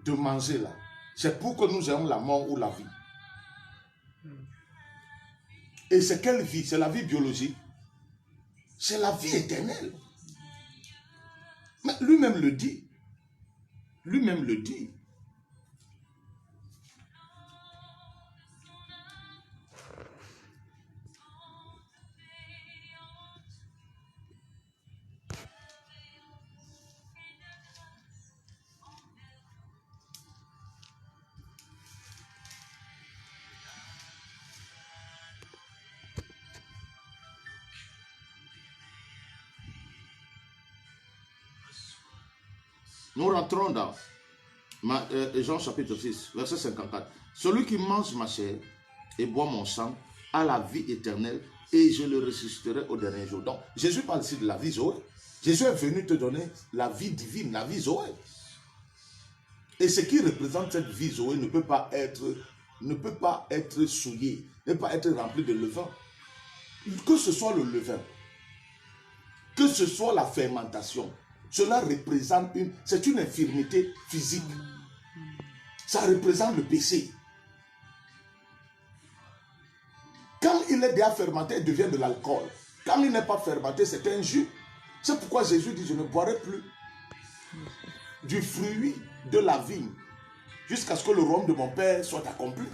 Speaker 1: de manger là, c'est pour que nous ayons la mort ou la vie. Et c'est quelle vie? C'est la vie biologique. C'est la vie éternelle. Mais lui-même le dit. Lui-même le dit. Nous rentrons dans Jean chapitre 6, verset 54. Celui qui mange ma chair et boit mon sang a la vie éternelle et je le ressusciterai au dernier jour. Donc, Jésus parle ici de la vie Zoé. Jésus est venu te donner la vie divine, la vie Zoé. Et ce qui représente cette vie Zoé ne peut pas être souillé, ne peut pas être rempli de levain. Que ce soit le levain, que ce soit la fermentation, cela représente c'est une infirmité physique. Ça représente le péché. Quand il est déjà fermenté, il devient de l'alcool. Quand il n'est pas fermenté, c'est un jus. C'est pourquoi Jésus dit, je ne boirai plus du fruit de la vigne jusqu'à ce que le royaume de mon Père soit accompli.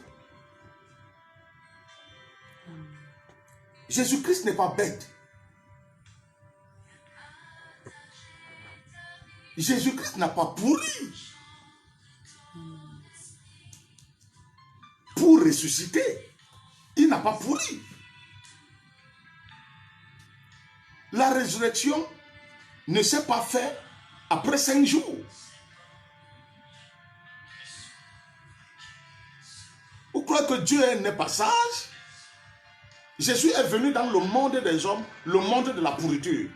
Speaker 1: Jésus-Christ n'est pas bête. Jésus-Christ n'a pas pourri pour ressusciter. Il n'a pas pourri. La résurrection ne s'est pas faite après 5 jours. Vous croyez que Dieu n'est pas sage? Jésus est venu dans le monde des hommes, le monde de la pourriture.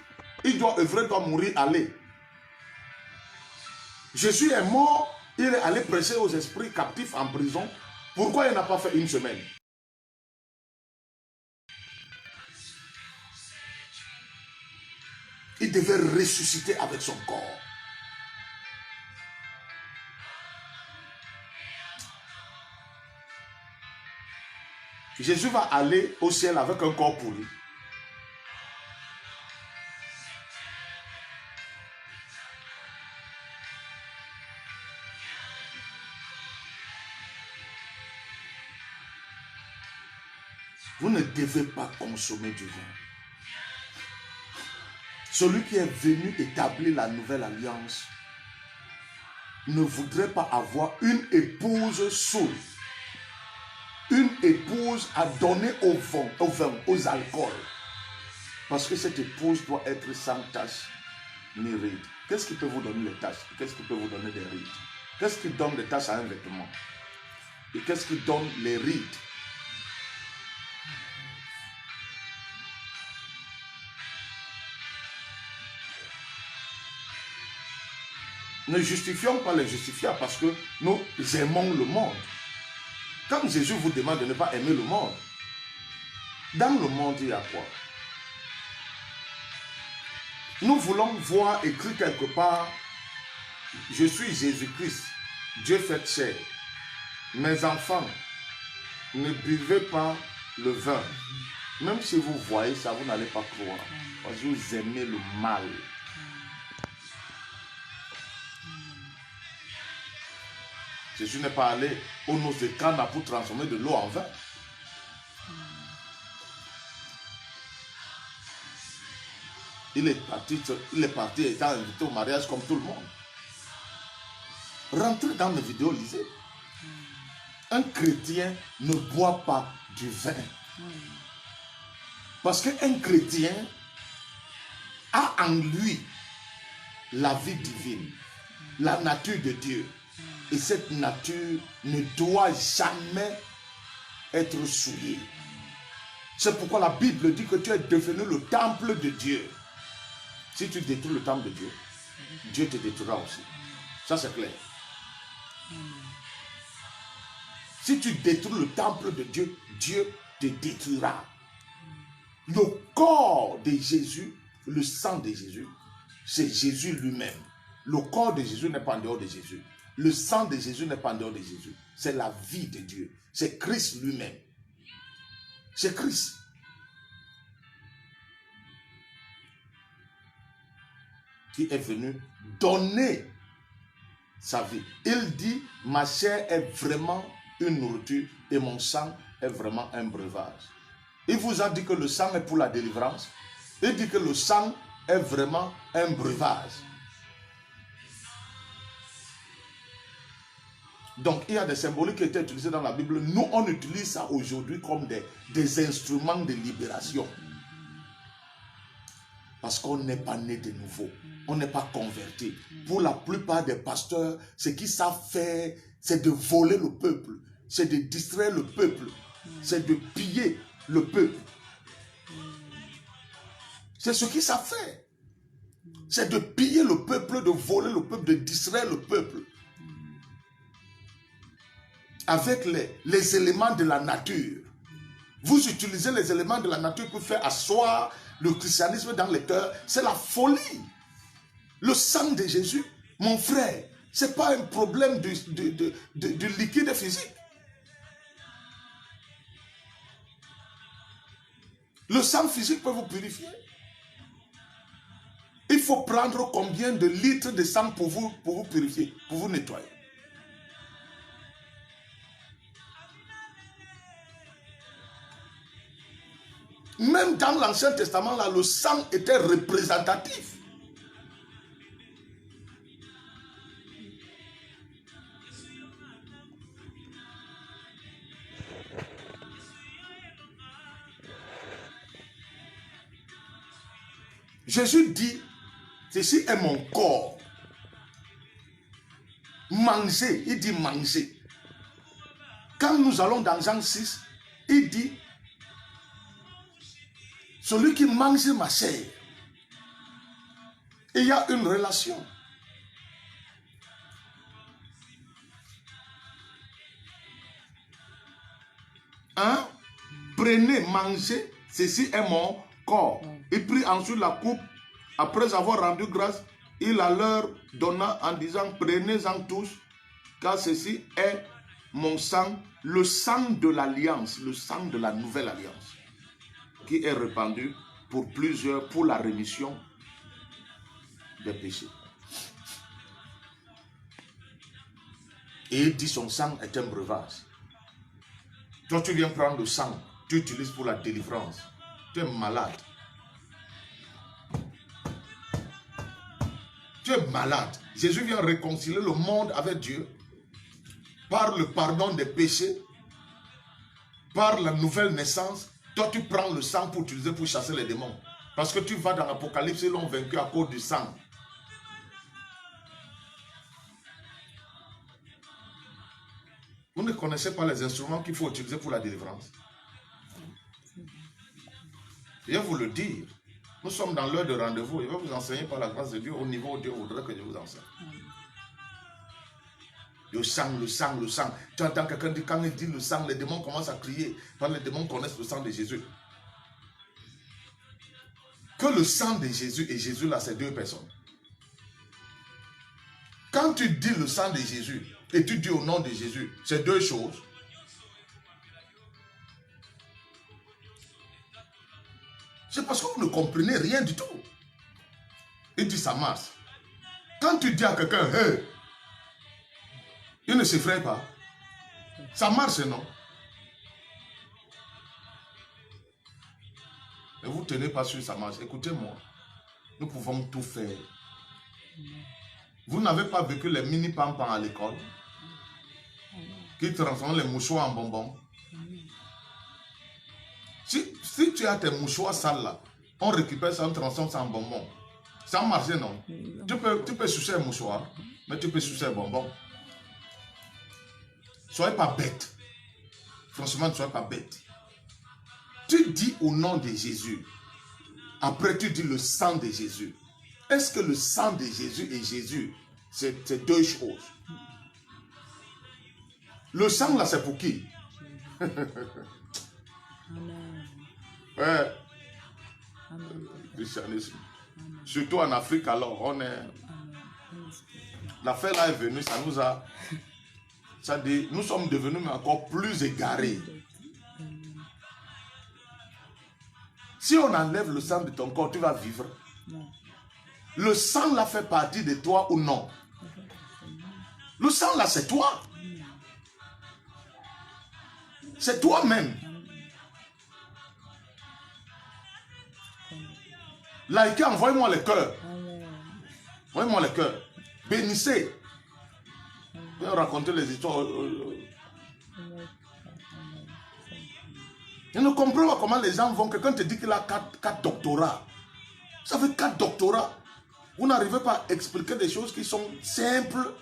Speaker 1: Il doit œuvrer, doit mourir, aller. Jésus est mort, il est allé prêcher aux esprits captifs en prison. Pourquoi il n'a pas fait 1 semaine? Il devait ressusciter avec son corps. Jésus va aller au ciel avec un corps pourri. Vous ne devez pas consommer du vin. Celui qui est venu établir la nouvelle alliance ne voudrait pas avoir une épouse saoule. Une épouse à donner au vin, aux alcools. Parce que cette épouse doit être sans tache ni ride. Qu'est-ce qui peut vous donner les taches? Qu'est-ce qui peut vous donner des rides? Qu'est-ce qui donne des taches à un vêtement? Et qu'est-ce qui donne les rides? Ne justifions pas les justifiables parce que nous aimons le monde. Quand Jésus vous demande de ne pas aimer le monde, dans le monde, il y a quoi? Nous voulons voir écrit quelque part, je suis Jésus-Christ, Dieu fait chair. Mes enfants, ne buvez pas le vin. Même si vous voyez ça, vous n'allez pas croire. Parce que vous aimez le mal. Jésus n'est pas allé au noces de Cana pour transformer de l'eau en vin. Il est parti étant invité au mariage comme tout le monde. Rentrez dans mes vidéos, lisez. Un chrétien ne boit pas du vin. Parce qu'un chrétien a en lui la vie divine, la nature de Dieu. Et cette nature ne doit jamais être souillée. C'est pourquoi la Bible dit que tu es devenu le temple de Dieu. Si tu détruis le temple de Dieu, Dieu te détruira aussi. Ça c'est clair. Si tu détruis le temple de Dieu, Dieu te détruira. Le corps de Jésus, le sang de Jésus, c'est Jésus lui-même. Le corps de Jésus n'est pas en dehors de Jésus. Le sang de Jésus n'est pas en dehors de Jésus. C'est la vie de Dieu. C'est Christ lui-même. C'est Christ. Qui est venu donner sa vie. Il dit, ma chair est vraiment une nourriture et mon sang est vraiment un breuvage. Il vous a dit que le sang est pour la délivrance. Il dit que le sang est vraiment un breuvage. Donc, il y a des symboliques qui étaient utilisés dans la Bible. Nous, on utilise ça aujourd'hui comme des instruments de libération. Parce qu'on n'est pas né de nouveau. On n'est pas converti. Pour la plupart des pasteurs, ce qu'ils savent faire, c'est de voler le peuple. C'est de distraire le peuple. C'est de piller le peuple. C'est ce qu'ils savent faire. C'est de piller le peuple, de voler le peuple, de distraire le peuple. Avec les éléments de la nature. Vous utilisez les éléments de la nature pour faire asseoir le christianisme dans les cœurs. C'est la folie. Le sang de Jésus, mon frère, ce n'est pas un problème de liquide physique. Le sang physique peut vous purifier. Il faut prendre combien de litres de sang pour vous purifier, pour vous nettoyer. Même dans l'Ancien Testament, là, le sang était représentatif. Jésus dit, ceci est mon corps. Mangez, il dit manger. Quand nous allons dans Jean 6, il dit, celui qui mange ma chair. Il y a une relation. Hein? Prenez, mangez, ceci est mon corps. Il prit ensuite la coupe, après avoir rendu grâce, il la leur donna en disant, prenez-en tous, car ceci est mon sang, le sang de l'alliance, le sang de la nouvelle alliance, qui est répandu pour plusieurs, pour la rémission des péchés. Et il dit son sang est un breuvage. Toi tu viens prendre le sang, tu utilises pour la délivrance. Tu es malade. Tu es malade. Jésus vient réconcilier le monde avec Dieu par le pardon des péchés, par la nouvelle naissance. Toi, tu prends le sang pour utiliser pour chasser les démons. Parce que tu vas dans l'Apocalypse, ils l'ont vaincu à cause du sang. Vous ne connaissez pas les instruments qu'il faut utiliser pour la délivrance. Je vais vous le dire. Nous sommes dans l'heure de rendez-vous. Je vais vous enseigner par la grâce de Dieu au niveau où Dieu voudrait que je vous enseigne. Le sang, le sang, le sang. Tu entends quelqu'un dire, quand il dit le sang, les démons commencent à crier. Quand les démons connaissent le sang de Jésus. Que le sang de Jésus et Jésus, là, c'est deux personnes. Quand tu dis le sang de Jésus et tu dis au nom de Jésus, c'est deux choses. C'est parce que vous ne comprenez rien du tout. Il dit ça marche. Quand tu dis à quelqu'un, hey, il ne s'effraie pas. Ça marche, non? Ne vous tenez pas sur ça marche. Écoutez-moi. Nous pouvons tout faire. Vous n'avez pas vécu les mini-pampans à l'école qui transforment les mouchoirs en bonbons. Si tu as tes mouchoirs sales là, on récupère ça, on transforme ça en bonbons. Ça marche, non? Tu peux sucer un mouchoir, mais tu peux sucer un bonbon. Soyez pas bête. Franchement, ne soyez pas bête. Tu dis au nom de Jésus. Après, tu dis le sang de Jésus. Est-ce que le sang de Jésus et Jésus, c'est deux choses? Le sang là, c'est pour qui? Ouais. Christianisme. Surtout en Afrique, alors, on est... L'affaire là est venue, ça nous a... Ça dit, nous sommes devenus encore plus égarés. Si on enlève le sang de ton corps, tu vas vivre. Le sang là fait partie de toi ou non? Le sang là, c'est toi. C'est toi-même. Likez, envoyez-moi les cœurs. Envoyez-moi les cœurs. Bénissez. Je vais raconter les histoires. Je ne comprends pas comment les gens vont. Quelqu'un te dit qu'il a 4 doctorats. Ça fait 4 doctorats. Vous n'arrivez pas à expliquer des choses qui sont simples.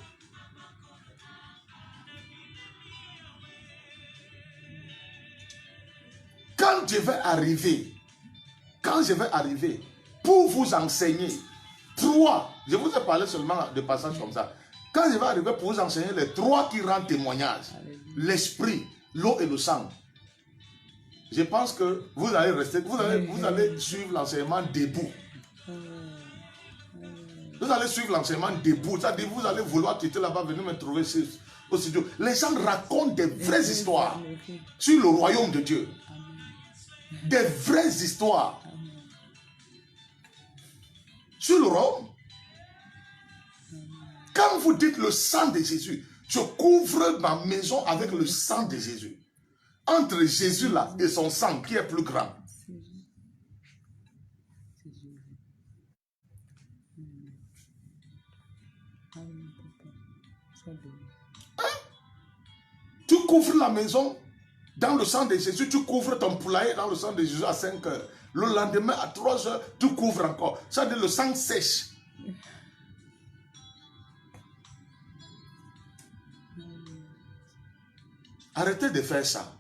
Speaker 1: Quand je vais arriver pour vous enseigner 3, je vous ai parlé seulement de passages comme ça. Quand je vais arriver pour vous enseigner les 3 qui rendent témoignage, l'esprit, l'eau et le sang, je pense que vous allez rester, vous allez suivre l'enseignement debout. Vous allez suivre l'enseignement debout. C'est-à-dire vous allez vouloir quitter là-bas, venir me trouver au studio. Les gens racontent des vraies histoires sur le royaume de Dieu. Des vraies histoires sur le royaume. Quand vous dites le sang de Jésus, je couvre ma maison avec le sang de Jésus. Entre Jésus là et son sang, qui est plus grand? Tu couvres la maison dans le sang de Jésus, tu couvres ton poulailler dans le sang de Jésus à 5 heures. Le lendemain, à 3 heures, tu couvres encore. Ça veut dire le sang sèche. Arrêtez de faire ça.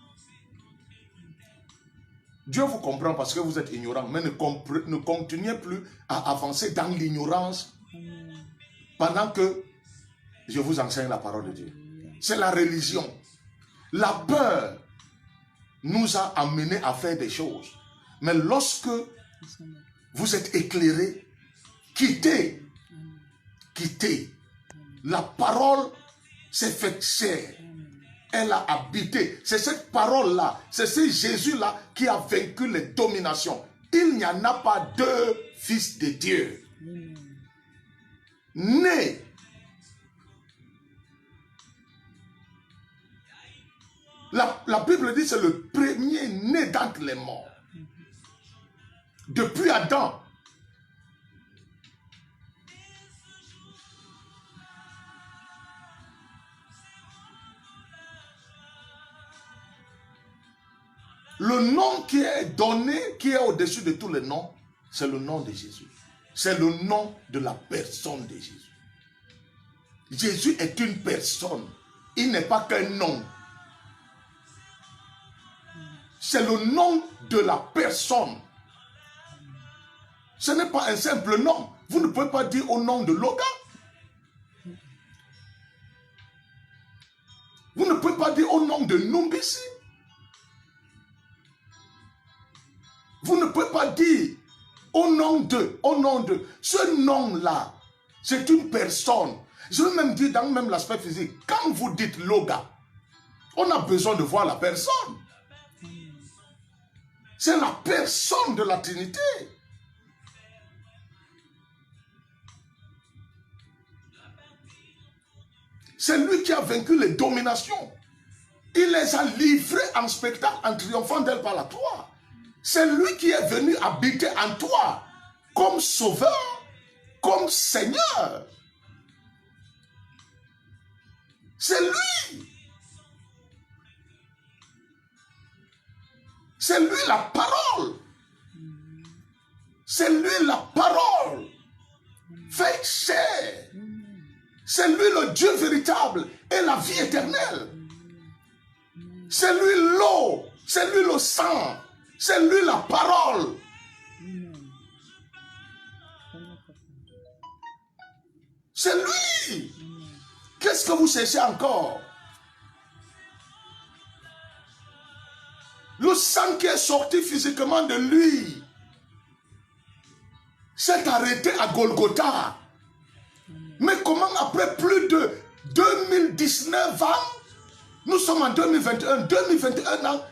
Speaker 1: Dieu vous comprend parce que vous êtes ignorant, mais ne continuez plus à avancer dans l'ignorance pendant que je vous enseigne la parole de Dieu. C'est la religion. La peur nous a amenés à faire des choses. Mais lorsque vous êtes éclairés, quittez. La parole s'est faite chair. Elle a habité. C'est cette parole-là, c'est ce Jésus-là qui a vaincu les dominations. Il n'y en a pas deux fils de Dieu. Nés. La Bible dit que c'est le premier né d'entre les morts. Depuis Adam. Le nom qui est donné, qui est au-dessus de tous les noms, c'est le nom de Jésus. C'est le nom de la personne de Jésus. Jésus est une personne. Il n'est pas qu'un nom. C'est le nom de la personne. Ce n'est pas un simple nom. Vous ne pouvez pas dire au nom de Loga. Vous ne pouvez pas dire au nom de Numbisi. Vous ne pouvez pas dire au nom de. Ce nom-là, c'est une personne. Je veux même dire dans même l'aspect physique. Quand vous dites Loga, on a besoin de voir la personne. C'est la personne de la Trinité. C'est lui qui a vaincu les dominations. Il les a livrées en spectacle en triomphant d'elle par la croix. C'est lui qui est venu habiter en toi comme sauveur, comme Seigneur. C'est lui. C'est lui la parole. C'est lui la parole. Fait chair. C'est lui le Dieu véritable et la vie éternelle. C'est lui l'eau. C'est lui le sang. C'est lui la parole. C'est lui. Qu'est-ce que vous cherchez encore? Le sang qui est sorti physiquement de lui s'est arrêté à Golgotha. Mais comment après plus de 2019 ans, nous sommes en 2021 ans,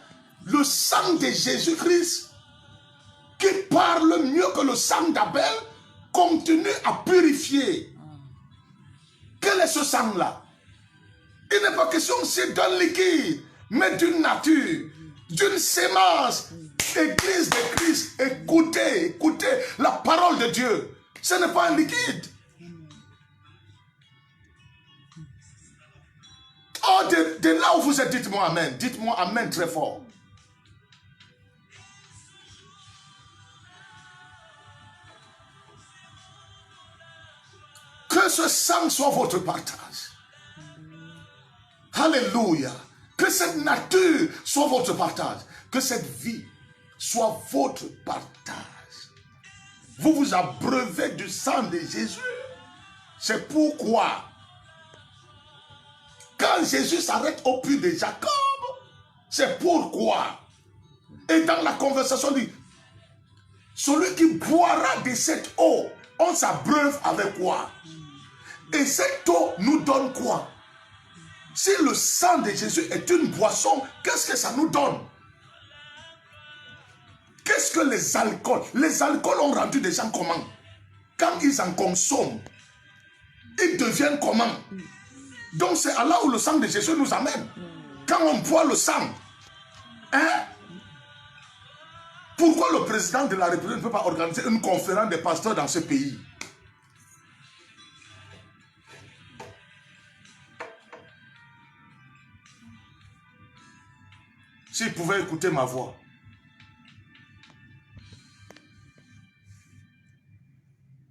Speaker 1: le sang de Jésus-Christ, qui parle mieux que le sang d'Abel, continue à purifier. Quel est ce sang-là? Il n'est pas question aussi d'un liquide, mais d'une nature, d'une sémence. Église de Christ, écoutez la parole de Dieu. Ce n'est pas un liquide. Oh, de là où vous êtes, dites-moi Amen. Dites-moi Amen très fort. Que ce sang soit votre partage. Alléluia. Que cette nature soit votre partage. Que cette vie soit votre partage. Vous vous abreuvez du sang de Jésus. C'est pourquoi, quand Jésus s'arrête au puits de Jacob, c'est pourquoi. Et dans la conversation, il dit, celui qui boira de cette eau, on s'abreuve avec quoi? Et cette eau nous donne quoi? Si le sang de Jésus est une boisson, qu'est-ce que ça nous donne? Qu'est-ce que les alcools ont rendu des gens comment? Quand ils en consomment, ils deviennent comment? Donc c'est à là où le sang de Jésus nous amène. Quand on boit le sang, hein? Pourquoi le président de la République ne peut pas organiser une conférence des pasteurs dans ce pays? s'ils pouvaient écouter ma voix.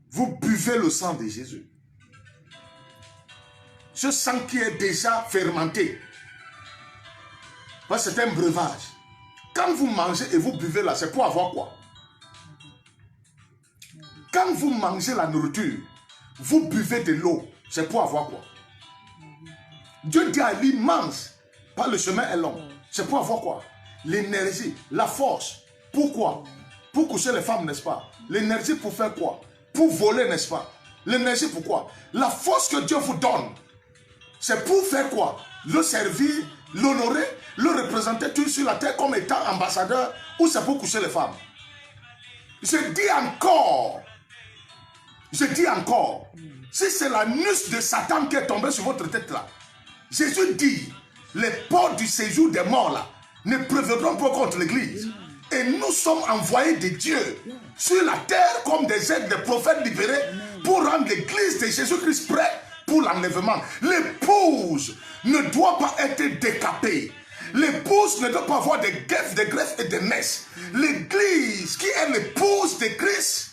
Speaker 1: Vous buvez le sang de Jésus. Ce sang qui est déjà fermenté. C'est un breuvage. Quand vous mangez et vous buvez là, c'est pour avoir quoi? Quand vous mangez la nourriture, vous buvez de l'eau, c'est pour avoir quoi? Dieu dit à lui, mange, pas le chemin est long. C'est pour avoir quoi? L'énergie, la force. Pourquoi? Pour coucher les femmes, n'est-ce pas? L'énergie pour faire quoi? Pour voler, n'est-ce pas? L'énergie pourquoi? La force que Dieu vous donne, c'est pour faire quoi? Le servir, l'honorer, le représenter tout sur la terre comme étant ambassadeur, ou c'est pour coucher les femmes? Je dis encore, si c'est la nuque de Satan qui est tombée sur votre tête là, Jésus dit, les portes du séjour des morts là, ne prévaudront pas contre l'église. Et nous sommes envoyés de Dieu sur la terre comme des aides, des prophètes libérés pour rendre l'église de Jésus-Christ prête pour l'enlèvement. L'épouse ne doit pas être décapée. L'épouse ne doit pas avoir des greffes et des messes. L'église qui est l'épouse de Christ,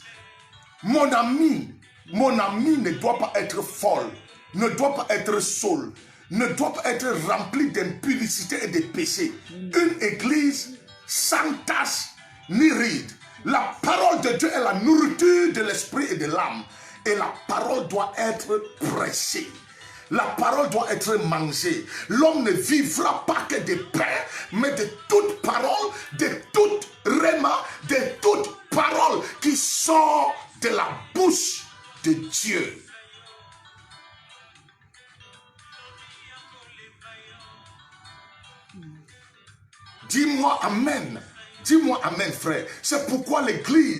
Speaker 1: mon ami ne doit pas être folle, ne doit pas être saoule, ne doit pas être remplie d'impudicité et de péché. Une église sans tache ni ride. La parole de Dieu est la nourriture de l'esprit et de l'âme. Et la parole doit être prêchée. La parole doit être mangée. L'homme ne vivra pas que de pain, mais de toute parole, de toute réma, de toute parole qui sort de la bouche de Dieu. Dis-moi amen. Dis-moi amen, frère. C'est pourquoi l'église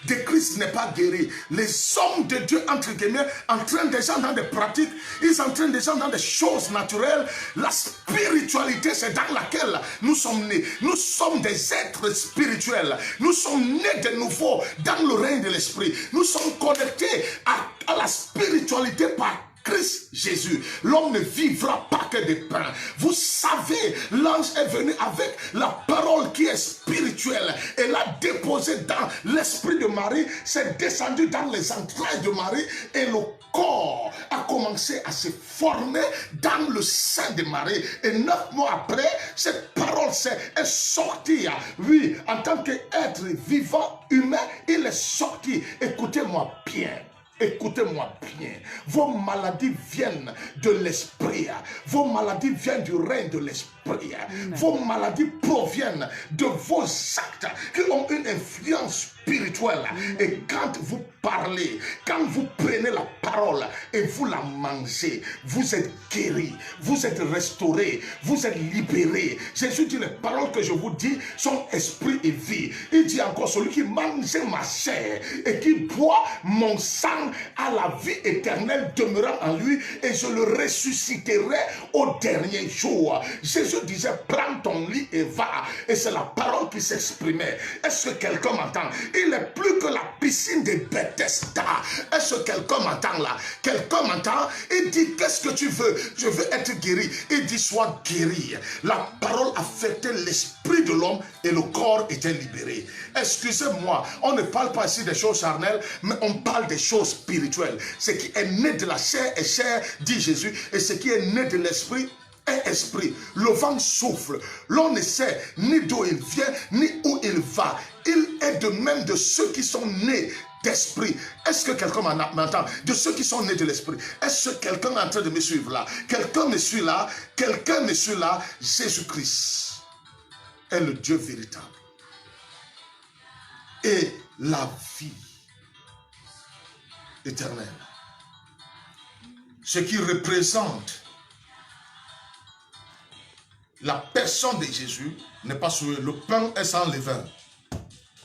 Speaker 1: de Christ n'est pas guéri. Les hommes de Dieu, entre guillemets, entraînent des gens dans des pratiques, ils entraînent des gens dans des choses naturelles. La spiritualité, c'est dans laquelle nous sommes nés. Nous sommes des êtres spirituels. Nous sommes nés de nouveau dans le règne de l'esprit. Nous sommes connectés à la spiritualité par Christ Jésus. L'homme ne vivra pas que de pain. Vous savez, l'ange est venu avec la parole qui est spirituelle et l'a déposée dans l'esprit de Marie, c'est descendu dans les entrailles de Marie et le corps a commencé à se former dans le sein de Marie. Et 9 mois après, cette parole est sortie. Oui, en tant qu'être vivant humain, il est sorti. Écoutez-moi bien. Écoutez-moi bien, vos maladies viennent de l'esprit, vos maladies viennent du règne de l'esprit, vos maladies proviennent de vos actes qui ont une influence spirituelle. Et quand vous parlez, quand vous prenez la parole et vous la mangez, vous êtes guéri, vous êtes restauré, vous êtes libéré. Jésus dit, les paroles que je vous dis sont esprit et vie. Il dit encore, celui qui mange ma chair et qui boit mon sang à la vie éternelle demeurant en lui, et je le ressusciterai au dernier jour. Jésus disait, prends ton lit et va. Et c'est la parole qui s'exprimait. Est-ce que quelqu'un m'entend? Il est plus que la piscine de Bethesda. Est-ce que quelqu'un m'entend là? Quelqu'un m'entend? Il dit, qu'est-ce que tu veux? Je veux être guéri. Il dit, sois guéri. La parole affectait l'esprit de l'homme et le corps était libéré. Excusez-moi, on ne parle pas ici des choses charnelles, mais on parle des choses spirituelles. Ce qui est né de la chair est chair, dit Jésus, et ce qui est né de l'esprit est esprit. Le vent souffle. L'on ne sait ni d'où il vient, ni où il va. Il est de même de ceux qui sont nés d'esprit. Est-ce que quelqu'un m'entend? De ceux qui sont nés de l'esprit. Est-ce que quelqu'un est en train de me suivre là? Quelqu'un me suit là? Quelqu'un me suit là? Jésus-Christ est le Dieu véritable. Et la vie éternelle. Ce qui représente la personne de Jésus n'est pas souillé. Le pain est sans levain.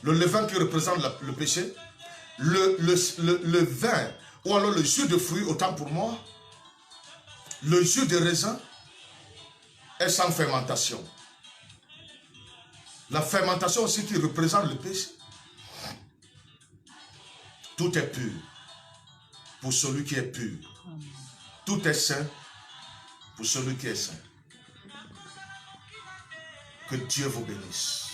Speaker 1: Le levain qui représente le péché. Le vin, ou alors le jus de fruits, autant pour moi. Le jus de raisin est sans fermentation. La fermentation aussi qui représente le péché. Tout est pur pour celui qui est pur. Tout est saint pour celui qui est saint. Que Dieu vous bénisse.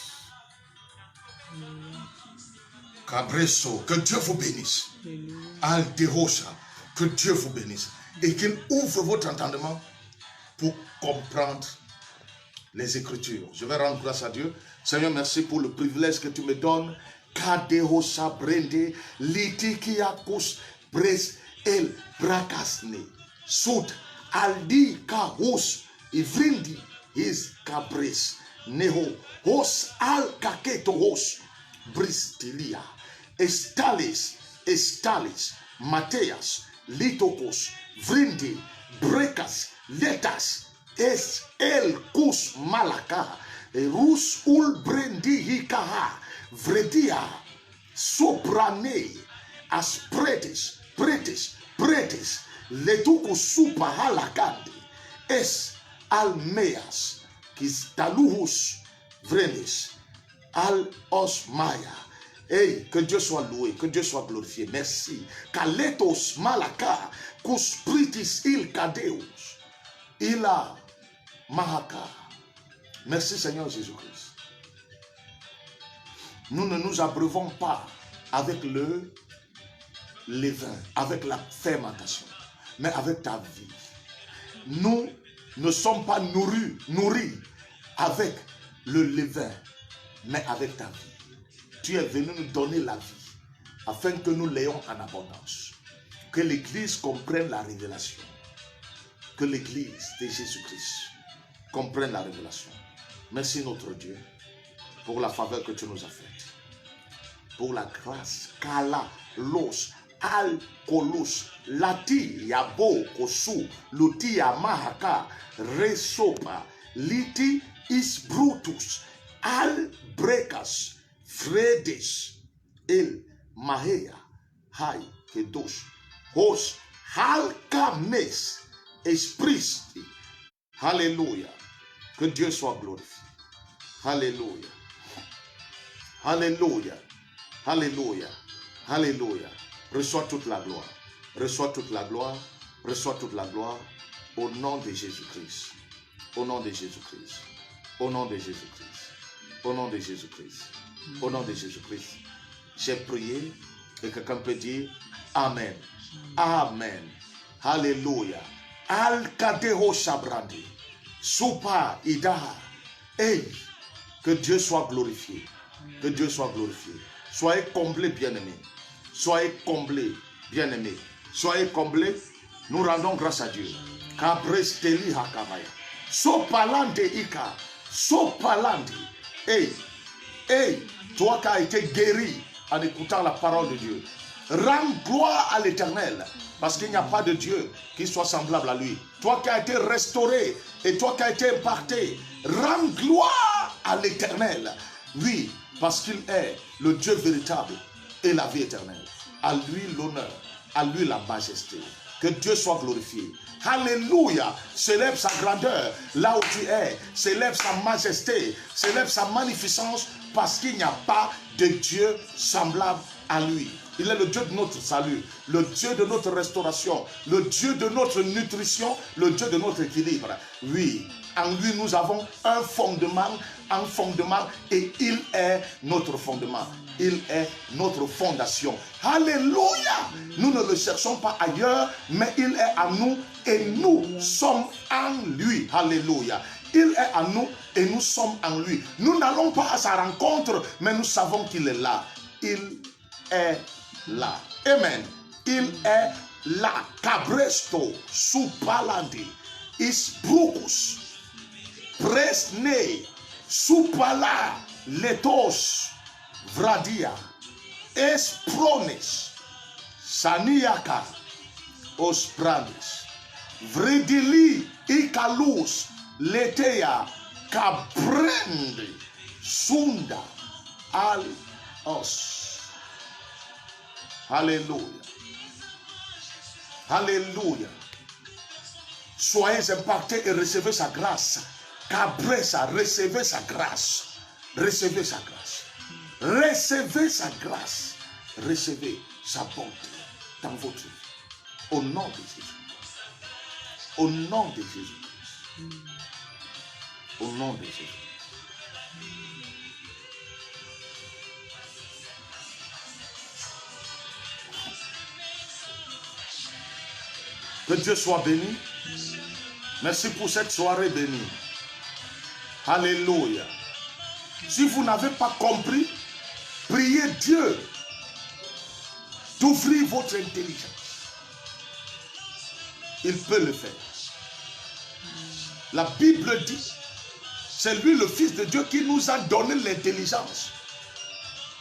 Speaker 1: Cabresso, que Dieu vous bénisse. Alderosa, que Dieu vous bénisse. Et qu'il ouvre votre entendement pour comprendre les Écritures. Je vais rendre grâce à Dieu. Seigneur, merci pour le privilège que tu me donnes. Kadehosa brende, litikiakus bres el brakasne. Sud aldi kahos ivrindi is kabres neho hos al kaketohos bristilia estalis mateas litokos vrindi brekas letas es el kus malaka rus ul brendi hikaha vredia soprane aspretis pretis letuku supa halakande es almeas kistaluhus vrenis al osmaya. Hey, que Dieu soit loué, que Dieu soit glorifié. Merci. Kaletos malaka kuspritis il kadeus ila mahaka. Merci Seigneur Jésus-Christ. Nous ne nous abreuvons pas avec le levain, avec la fermentation, mais avec ta vie. Nous ne sommes pas nourris avec le levain, mais avec ta vie. Tu es venu nous donner la vie, afin que nous l'ayons en abondance. Que l'Église comprenne la révélation. Que l'Église de Jésus-Christ comprenne la révélation. Merci notre Dieu pour la faveur que tu nous as faite. Pour la grâce. Kala, los, al, kolos, lati, yabo, kosu, luti, amahaka, resopa, liti, isbrutus, al, brekas, fredes, el, mahea, hai, kedosh, hos, halkames, espristi. Alléluia. Que Dieu soit glorifié. Alléluia. Alléluia. Alléluia. Alléluia. Reçois toute la gloire. Reçois toute la gloire. Reçois toute la gloire. Au nom de Jésus-Christ. Au nom de Jésus-Christ. Au nom de Jésus-Christ. Au nom de Jésus-Christ. Au nom de Jésus-Christ. J'ai prié et quelqu'un peut dire Amen. Amen. Alléluia. Al-Kadeho Shabrandi. Soupa Idaha. Hey, que Dieu soit glorifié. Que Dieu soit glorifié. Soyez comblés, bien-aimés. Soyez comblés, bien-aimés. Soyez comblés. Nous rendons grâce à Dieu. Kabresteli Hakamaya. Sopalande Ika. Sopalande. Hey, hey, toi qui as été guéri en écoutant la parole de Dieu. Rends gloire à l'Éternel, parce qu'il n'y a pas de Dieu qui soit semblable à lui. Toi qui as été restauré et toi qui as été imparté, rends gloire à l'Éternel. Oui, parce qu'il est le Dieu véritable et la vie éternelle. À lui l'honneur, à lui la majesté. Que Dieu soit glorifié. Alléluia. Célèbre sa grandeur là où tu es. Célèbre sa majesté. Célèbre sa magnificence, parce qu'il n'y a pas de Dieu semblable à lui. Il est le Dieu de notre salut, le Dieu de notre restauration, le Dieu de notre nutrition, le Dieu de notre équilibre. Oui, en lui nous avons un fondement et il est notre fondement. Il est notre fondation. Alléluia! Nous ne le cherchons pas ailleurs, mais il est à nous et nous sommes en lui. Alléluia! Il est à nous et nous sommes en lui. Nous n'allons pas à sa rencontre, mais nous savons qu'il est là. Il est là. Amen. Il est là. Cabresto, supalandi, isbrucus, presne, supala, letos, vradia, esprones, saniaka, ospranes, vridili, ikalus, letea, cabrende, sunda, al os. Alléluia. Alléluia. Soyez impactés et recevez sa grâce. Cabressa, recevez sa grâce. Recevez sa grâce. Recevez sa grâce. Recevez sa bonté dans votre vie. Au nom de Jésus. Au nom de Jésus. Au nom de Jésus. Que Dieu soit béni. Merci pour cette soirée bénie. Alléluia. Si vous n'avez pas compris, priez Dieu d'ouvrir votre intelligence. Il peut le faire. La Bible dit, c'est lui le Fils de Dieu qui nous a donné l'intelligence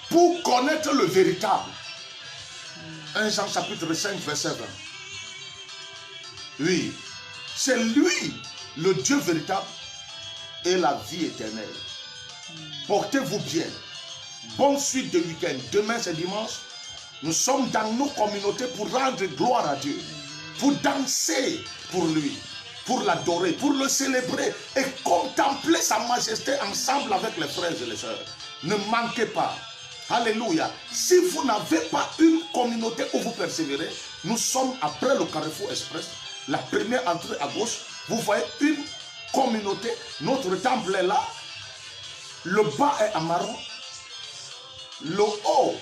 Speaker 1: pour connaître le véritable. 1 Jean chapitre 5 verset 20. Oui, c'est lui le Dieu véritable et la vie éternelle. Portez-vous bien. Bonne suite de week-end. Demain c'est dimanche. Nous sommes dans nos communautés pour rendre gloire à Dieu, pour danser pour lui, pour l'adorer, pour le célébrer et contempler sa majesté ensemble avec les frères et les sœurs. Ne manquez pas. Alléluia. Si vous n'avez pas une communauté où vous persévérez, nous sommes après le Carrefour Express. La première entrée à gauche, vous voyez une communauté. Notre temple est là. Le bas est à marron. Le haut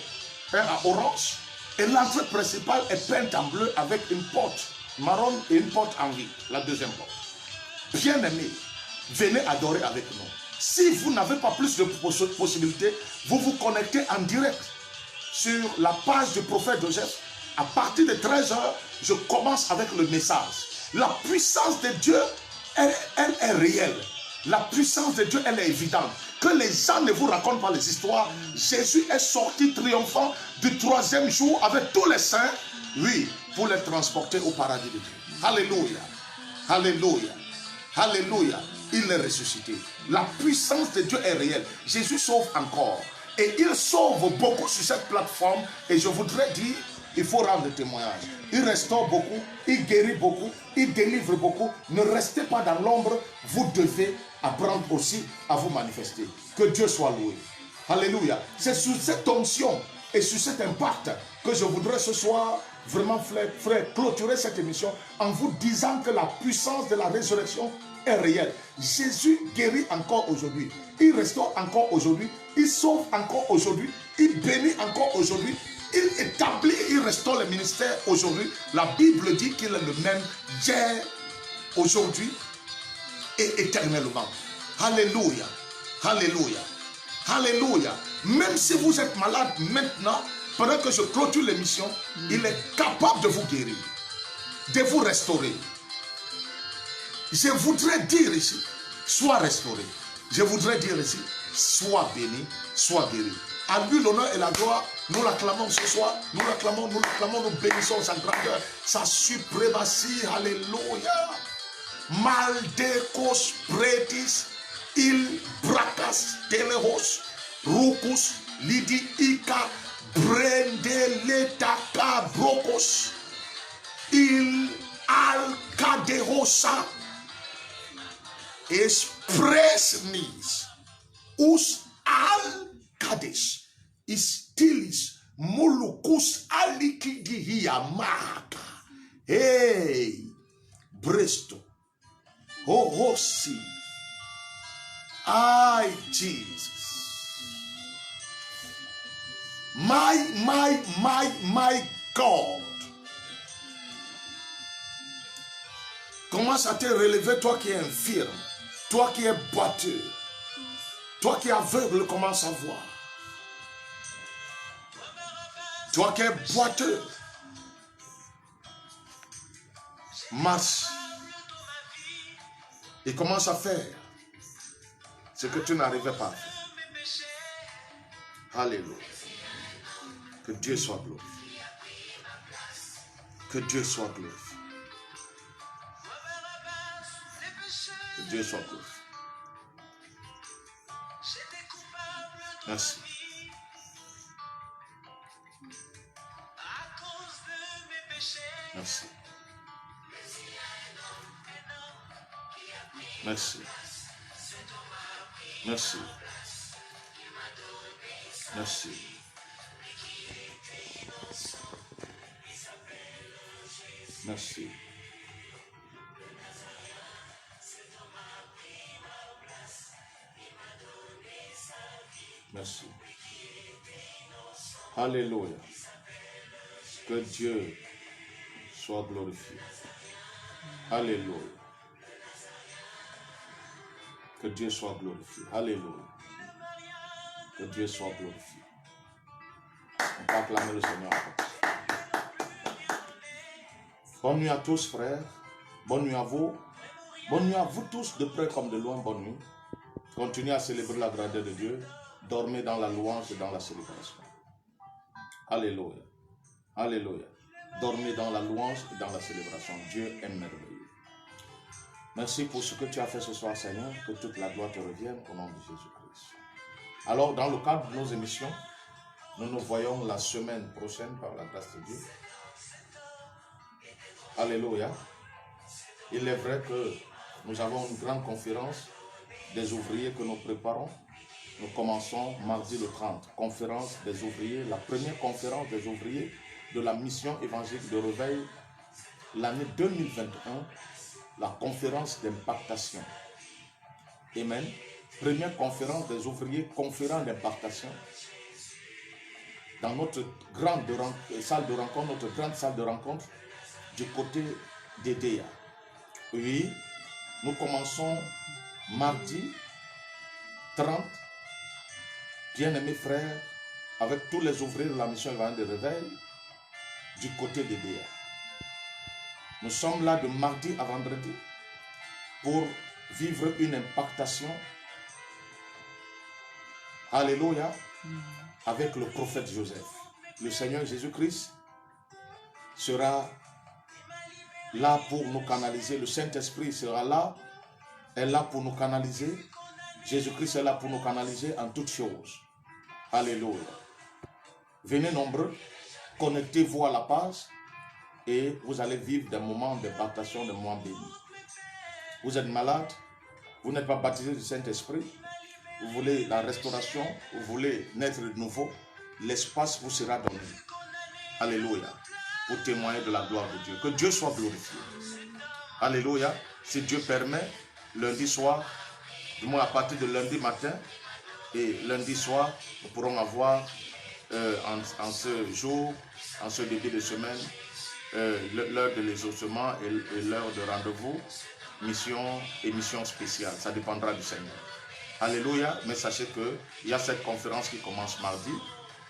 Speaker 1: est à orange. Et l'entrée principale est peinte en bleu avec une porte marron et une porte en gris. La deuxième porte. Bien-aimés, venez adorer avec nous. Si vous n'avez pas plus de possibilités, vous vous connectez en direct sur la page du prophète Joseph. À partir de 13h, je commence avec le message. La puissance de Dieu, elle est réelle. La puissance de Dieu, elle est évidente. Que les gens ne vous racontent pas les histoires. Jésus est sorti triomphant du 3e jour avec tous les saints. Oui, pour les transporter au paradis de Dieu. Alléluia. Alléluia. Alléluia. Il est ressuscité. La puissance de Dieu est réelle. Jésus sauve encore. Et il sauve beaucoup sur cette plateforme. Et je voudrais dire, il faut rendre témoignage. Il restaure beaucoup, il guérit beaucoup, il délivre beaucoup. Ne restez pas dans l'ombre. Vous devez apprendre aussi à vous manifester. Que Dieu soit loué. Alléluia. C'est sur cette onction et sur cet impact que je voudrais ce soir vraiment, frère, clôturer cette émission en vous disant que la puissance de la résurrection est réelle. Jésus guérit encore aujourd'hui. Il restaure encore aujourd'hui. Il sauve encore aujourd'hui. Il bénit encore aujourd'hui. Il établit, il restaure le ministère aujourd'hui. La Bible dit qu'il est le même hier, aujourd'hui et éternellement. Alléluia. Alléluia. Alléluia. Même si vous êtes malade maintenant, pendant que je clôture l'émission, il est capable de vous guérir, de vous restaurer. Je voudrais dire ici, sois restauré. Je voudrais dire ici, sois béni, sois guéri. À lui l'honneur et la gloire, nous l'acclamons ce soir, nous l'acclamons, nous bénissons sa grandeur, sa suprématie, alléluia. Maldecos pretis, il bracas telehos, rucus lidi ika, brendeletaka brocos, il alcaderosa, expressnis, us alcades, istilis, mulucus alikidihia maka, hey, bresto, hohosi, ay, Jesus. My God. Commence à te relever, toi qui es infirme, toi qui es boiteux, toi qui es aveugle, commence à voir. Toi qui es boiteux, marche et commence à faire ce que tu n'arrivais pas à faire. Alléluia. Que Dieu soit glorifié. Que Dieu soit glorifié. Que Dieu soit glorifié. Merci. Merci. Merci. Merci. Merci. Merci. Merci. Alléluia. Que Dieu soit glorifié. Alléluia. Que Dieu soit glorifié. Alléluia. Que Dieu soit glorifié. On peut acclamer le Seigneur. Bonne nuit à tous, frères. Bonne nuit à vous. Bonne nuit à vous tous, de près comme de loin. Bonne nuit. Continuez à célébrer la grandeur de Dieu. Dormez dans la louange et dans la célébration. Alléluia. Alléluia. Dormez dans la louange et dans la célébration. Dieu est merveilleux. Merci pour ce que tu as fait ce soir, Seigneur. Que toute la gloire te revienne au nom de Jésus-Christ. Alors, dans le cadre de nos émissions, nous nous voyons la semaine prochaine par la grâce de Dieu. Alléluia. Il est vrai que nous avons une grande conférence des ouvriers que nous préparons. Nous commençons mardi le 30. Conférence des ouvriers, la première conférence des ouvriers de la mission évangélique de réveil, l'année 2021, la conférence d'impactation. Amen. Première conférence des ouvriers, conférence d'impactation. Dans notre grande salle de rencontre, notre grande salle de rencontre, du côté d'Edea. Oui, nous commençons mardi 30, bien-aimés frères, avec tous les ouvriers de la mission évangélique de réveil, du côté d'Edea. Nous sommes là de mardi à vendredi pour vivre une impactation. Alléluia. Avec le prophète Joseph. Le Seigneur Jésus-Christ sera là pour nous canaliser. Le Saint-Esprit sera là, est là pour nous canaliser. Jésus-Christ est là pour nous canaliser en toutes choses. Alléluia. Venez nombreux, connectez-vous à la page et vous allez vivre des moments d'impactation, des moments bénis. Vous êtes malade, vous n'êtes pas baptisé du Saint-Esprit, vous voulez la restauration, vous voulez naître de nouveau, l'espace vous sera donné. Alléluia. Pour témoigner de la gloire de Dieu. Que Dieu soit glorifié. Alléluia. Si Dieu permet, lundi soir, du moins à partir de lundi matin et lundi soir, nous pourrons avoir en ce jour, en ce début de semaine, l'heure de l'exaucement et l'heure de rendez-vous, émission spéciale. Ça dépendra du Seigneur. Alléluia, mais sachez qu'il y a cette conférence qui commence mardi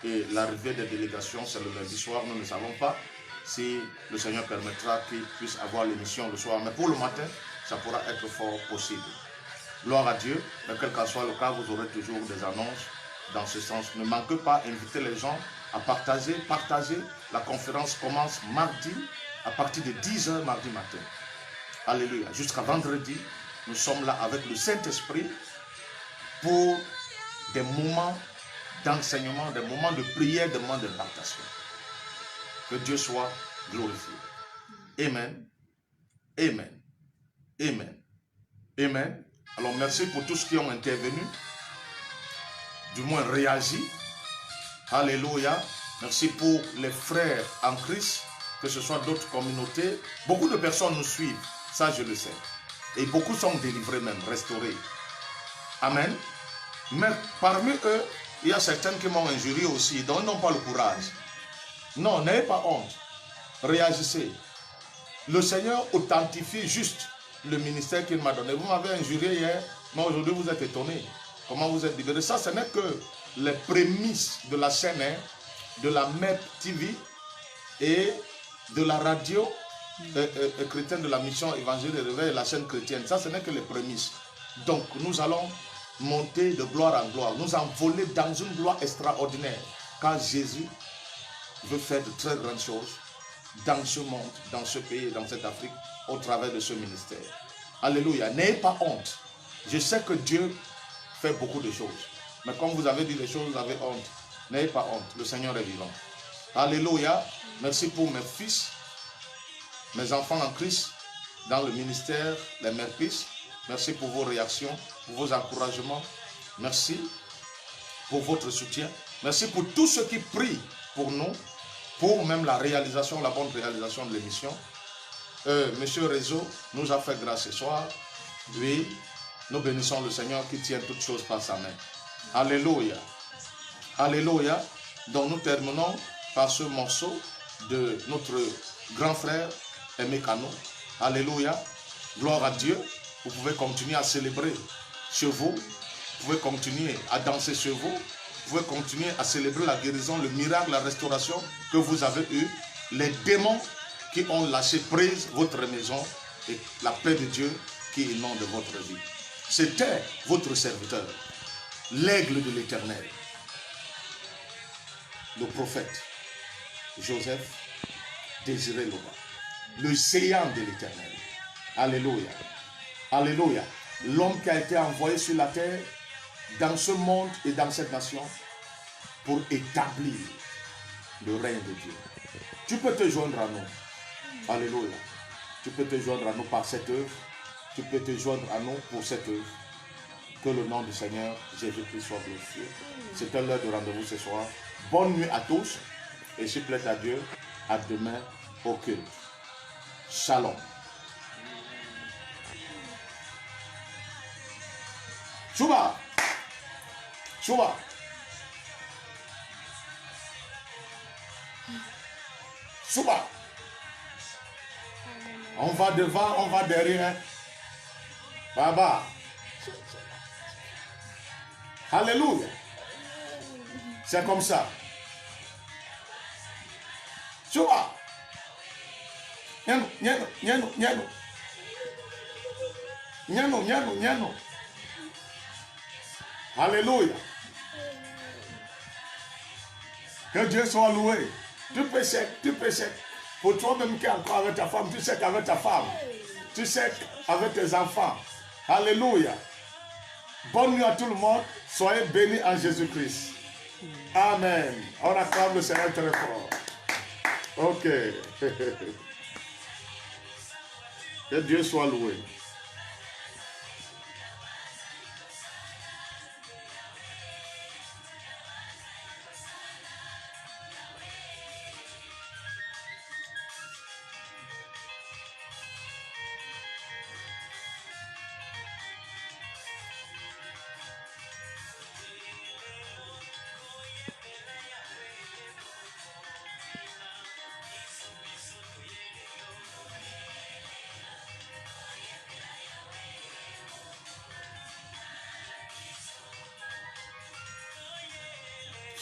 Speaker 1: et l'arrivée des délégations, c'est le lundi soir. Nous ne savons pas si le Seigneur permettra qu'ils puissent avoir l'émission le soir. Mais pour le matin, ça pourra être fort possible. Gloire à Dieu, mais quel qu'en soit le cas, vous aurez toujours des annonces dans ce sens. Ne manquez pas, invitez les gens à partager. La conférence commence mardi à partir de 10h mardi matin. Alléluia. Jusqu'à vendredi, nous sommes là avec le Saint-Esprit pour des moments d'enseignement, des moments de prière, des moments d'impactation. Que Dieu soit glorifié. Amen. Amen. Amen. Amen. Alors merci pour tous qui ont intervenu, du moins réagi. Alléluia. Merci pour les frères en Christ, que ce soit d'autres communautés. Beaucoup de personnes nous suivent, ça je le sais. Et beaucoup sont délivrés même, restaurés. Amen. Mais parmi eux, il y a certains qui m'ont injurié aussi, donc ils n'ont pas le courage. Non, n'ayez pas honte. Réagissez. Le Seigneur authentifie juste le ministère qu'il m'a donné. Vous m'avez injurié hier, mais aujourd'hui vous êtes étonné. Comment vous êtes libéré? Ça, ce n'est que les prémices de la chaîne, de la MEP TV et de la radio chrétienne de la mission évangélique de réveil, la chaîne chrétienne. Ça, ce n'est que les prémices. Donc, nous allons monter de gloire en gloire, nous envoler dans une gloire extraordinaire, car Jésus veut faire de très grandes choses dans ce monde, dans ce pays, dans cette Afrique, au travers de ce ministère. Alléluia. N'ayez pas honte. Je sais que Dieu fait beaucoup de choses, mais comme vous avez dit les choses, vous avez honte. N'ayez pas honte. Le Seigneur est vivant. Alléluia. Merci pour mes fils, mes enfants en Christ, dans le ministère, les mères Christ. Merci pour vos réactions, pour vos encouragements. Merci pour votre soutien. Merci pour tous ceux qui prient pour nous, pour même la réalisation, la bonne réalisation de l'émission. Monsieur Réseau nous a fait grâce ce soir. Oui, nous bénissons le Seigneur qui tient toutes choses par sa main. Alléluia. Alléluia. Donc nous terminons par ce morceau de notre grand frère Aimé Cano. Alléluia. Gloire à Dieu. Vous pouvez continuer à célébrer chez vous. Vous pouvez continuer à danser chez vous. Vous pouvez continuer à célébrer la guérison, le miracle, la restauration que vous avez eu. Les démons qui ont lâché prise votre maison et la paix de Dieu qui inonde votre vie. C'était votre serviteur, l'aigle de l'Éternel, le prophète Joseph Désiré Loba, le séant de l'Éternel. Alléluia. Alléluia. L'homme qui a été envoyé sur la terre, dans ce monde et dans cette nation, pour établir le règne de Dieu. Tu peux te joindre à nous. Alléluia. Tu peux te joindre à nous par cette œuvre. Tu peux te joindre à nous pour cette œuvre. Que le nom du Seigneur Jésus-Christ soit glorifié. C'était l'heure de rendez-vous ce soir. Bonne nuit à tous. Et s'il plaît à Dieu, à demain au culte. Shalom. Chouba. Chouba. Chouba. On va devant, on va derrière. Baba. Alléluia. C'est comme ça. Chouba. Nyano, nyano, nyano, nyano. Nyano, nyano, nyano. Alléluia. Que Dieu soit loué. Tu peux sec. Pour toi-même qui es encore avec ta femme, tu sais qu'avec ta femme, tu sais qu'avec tes enfants. Alléluia. Bonne nuit à tout le monde. Soyez bénis en Jésus-Christ. Amen. On acclame le Seigneur très fort. Ok. Que Dieu soit loué.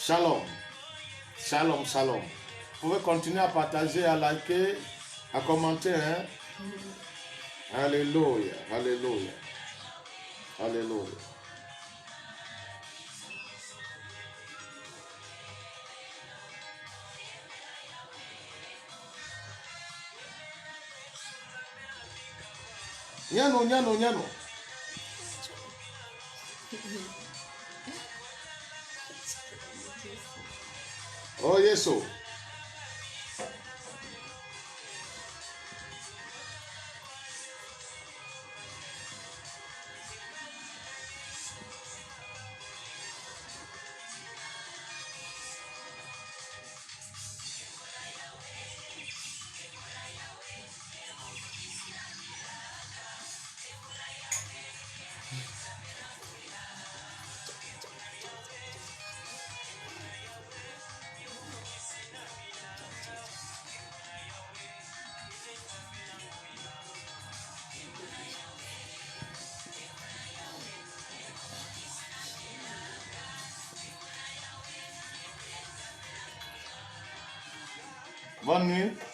Speaker 1: Shalom. Shalom, shalom. Vous pouvez continuer à partager, à liker, à commenter. Hein? Alléluia, alléluia, alléluia. Nyano, nyano, nyano. Oh, yes, oh. Bonne nuit.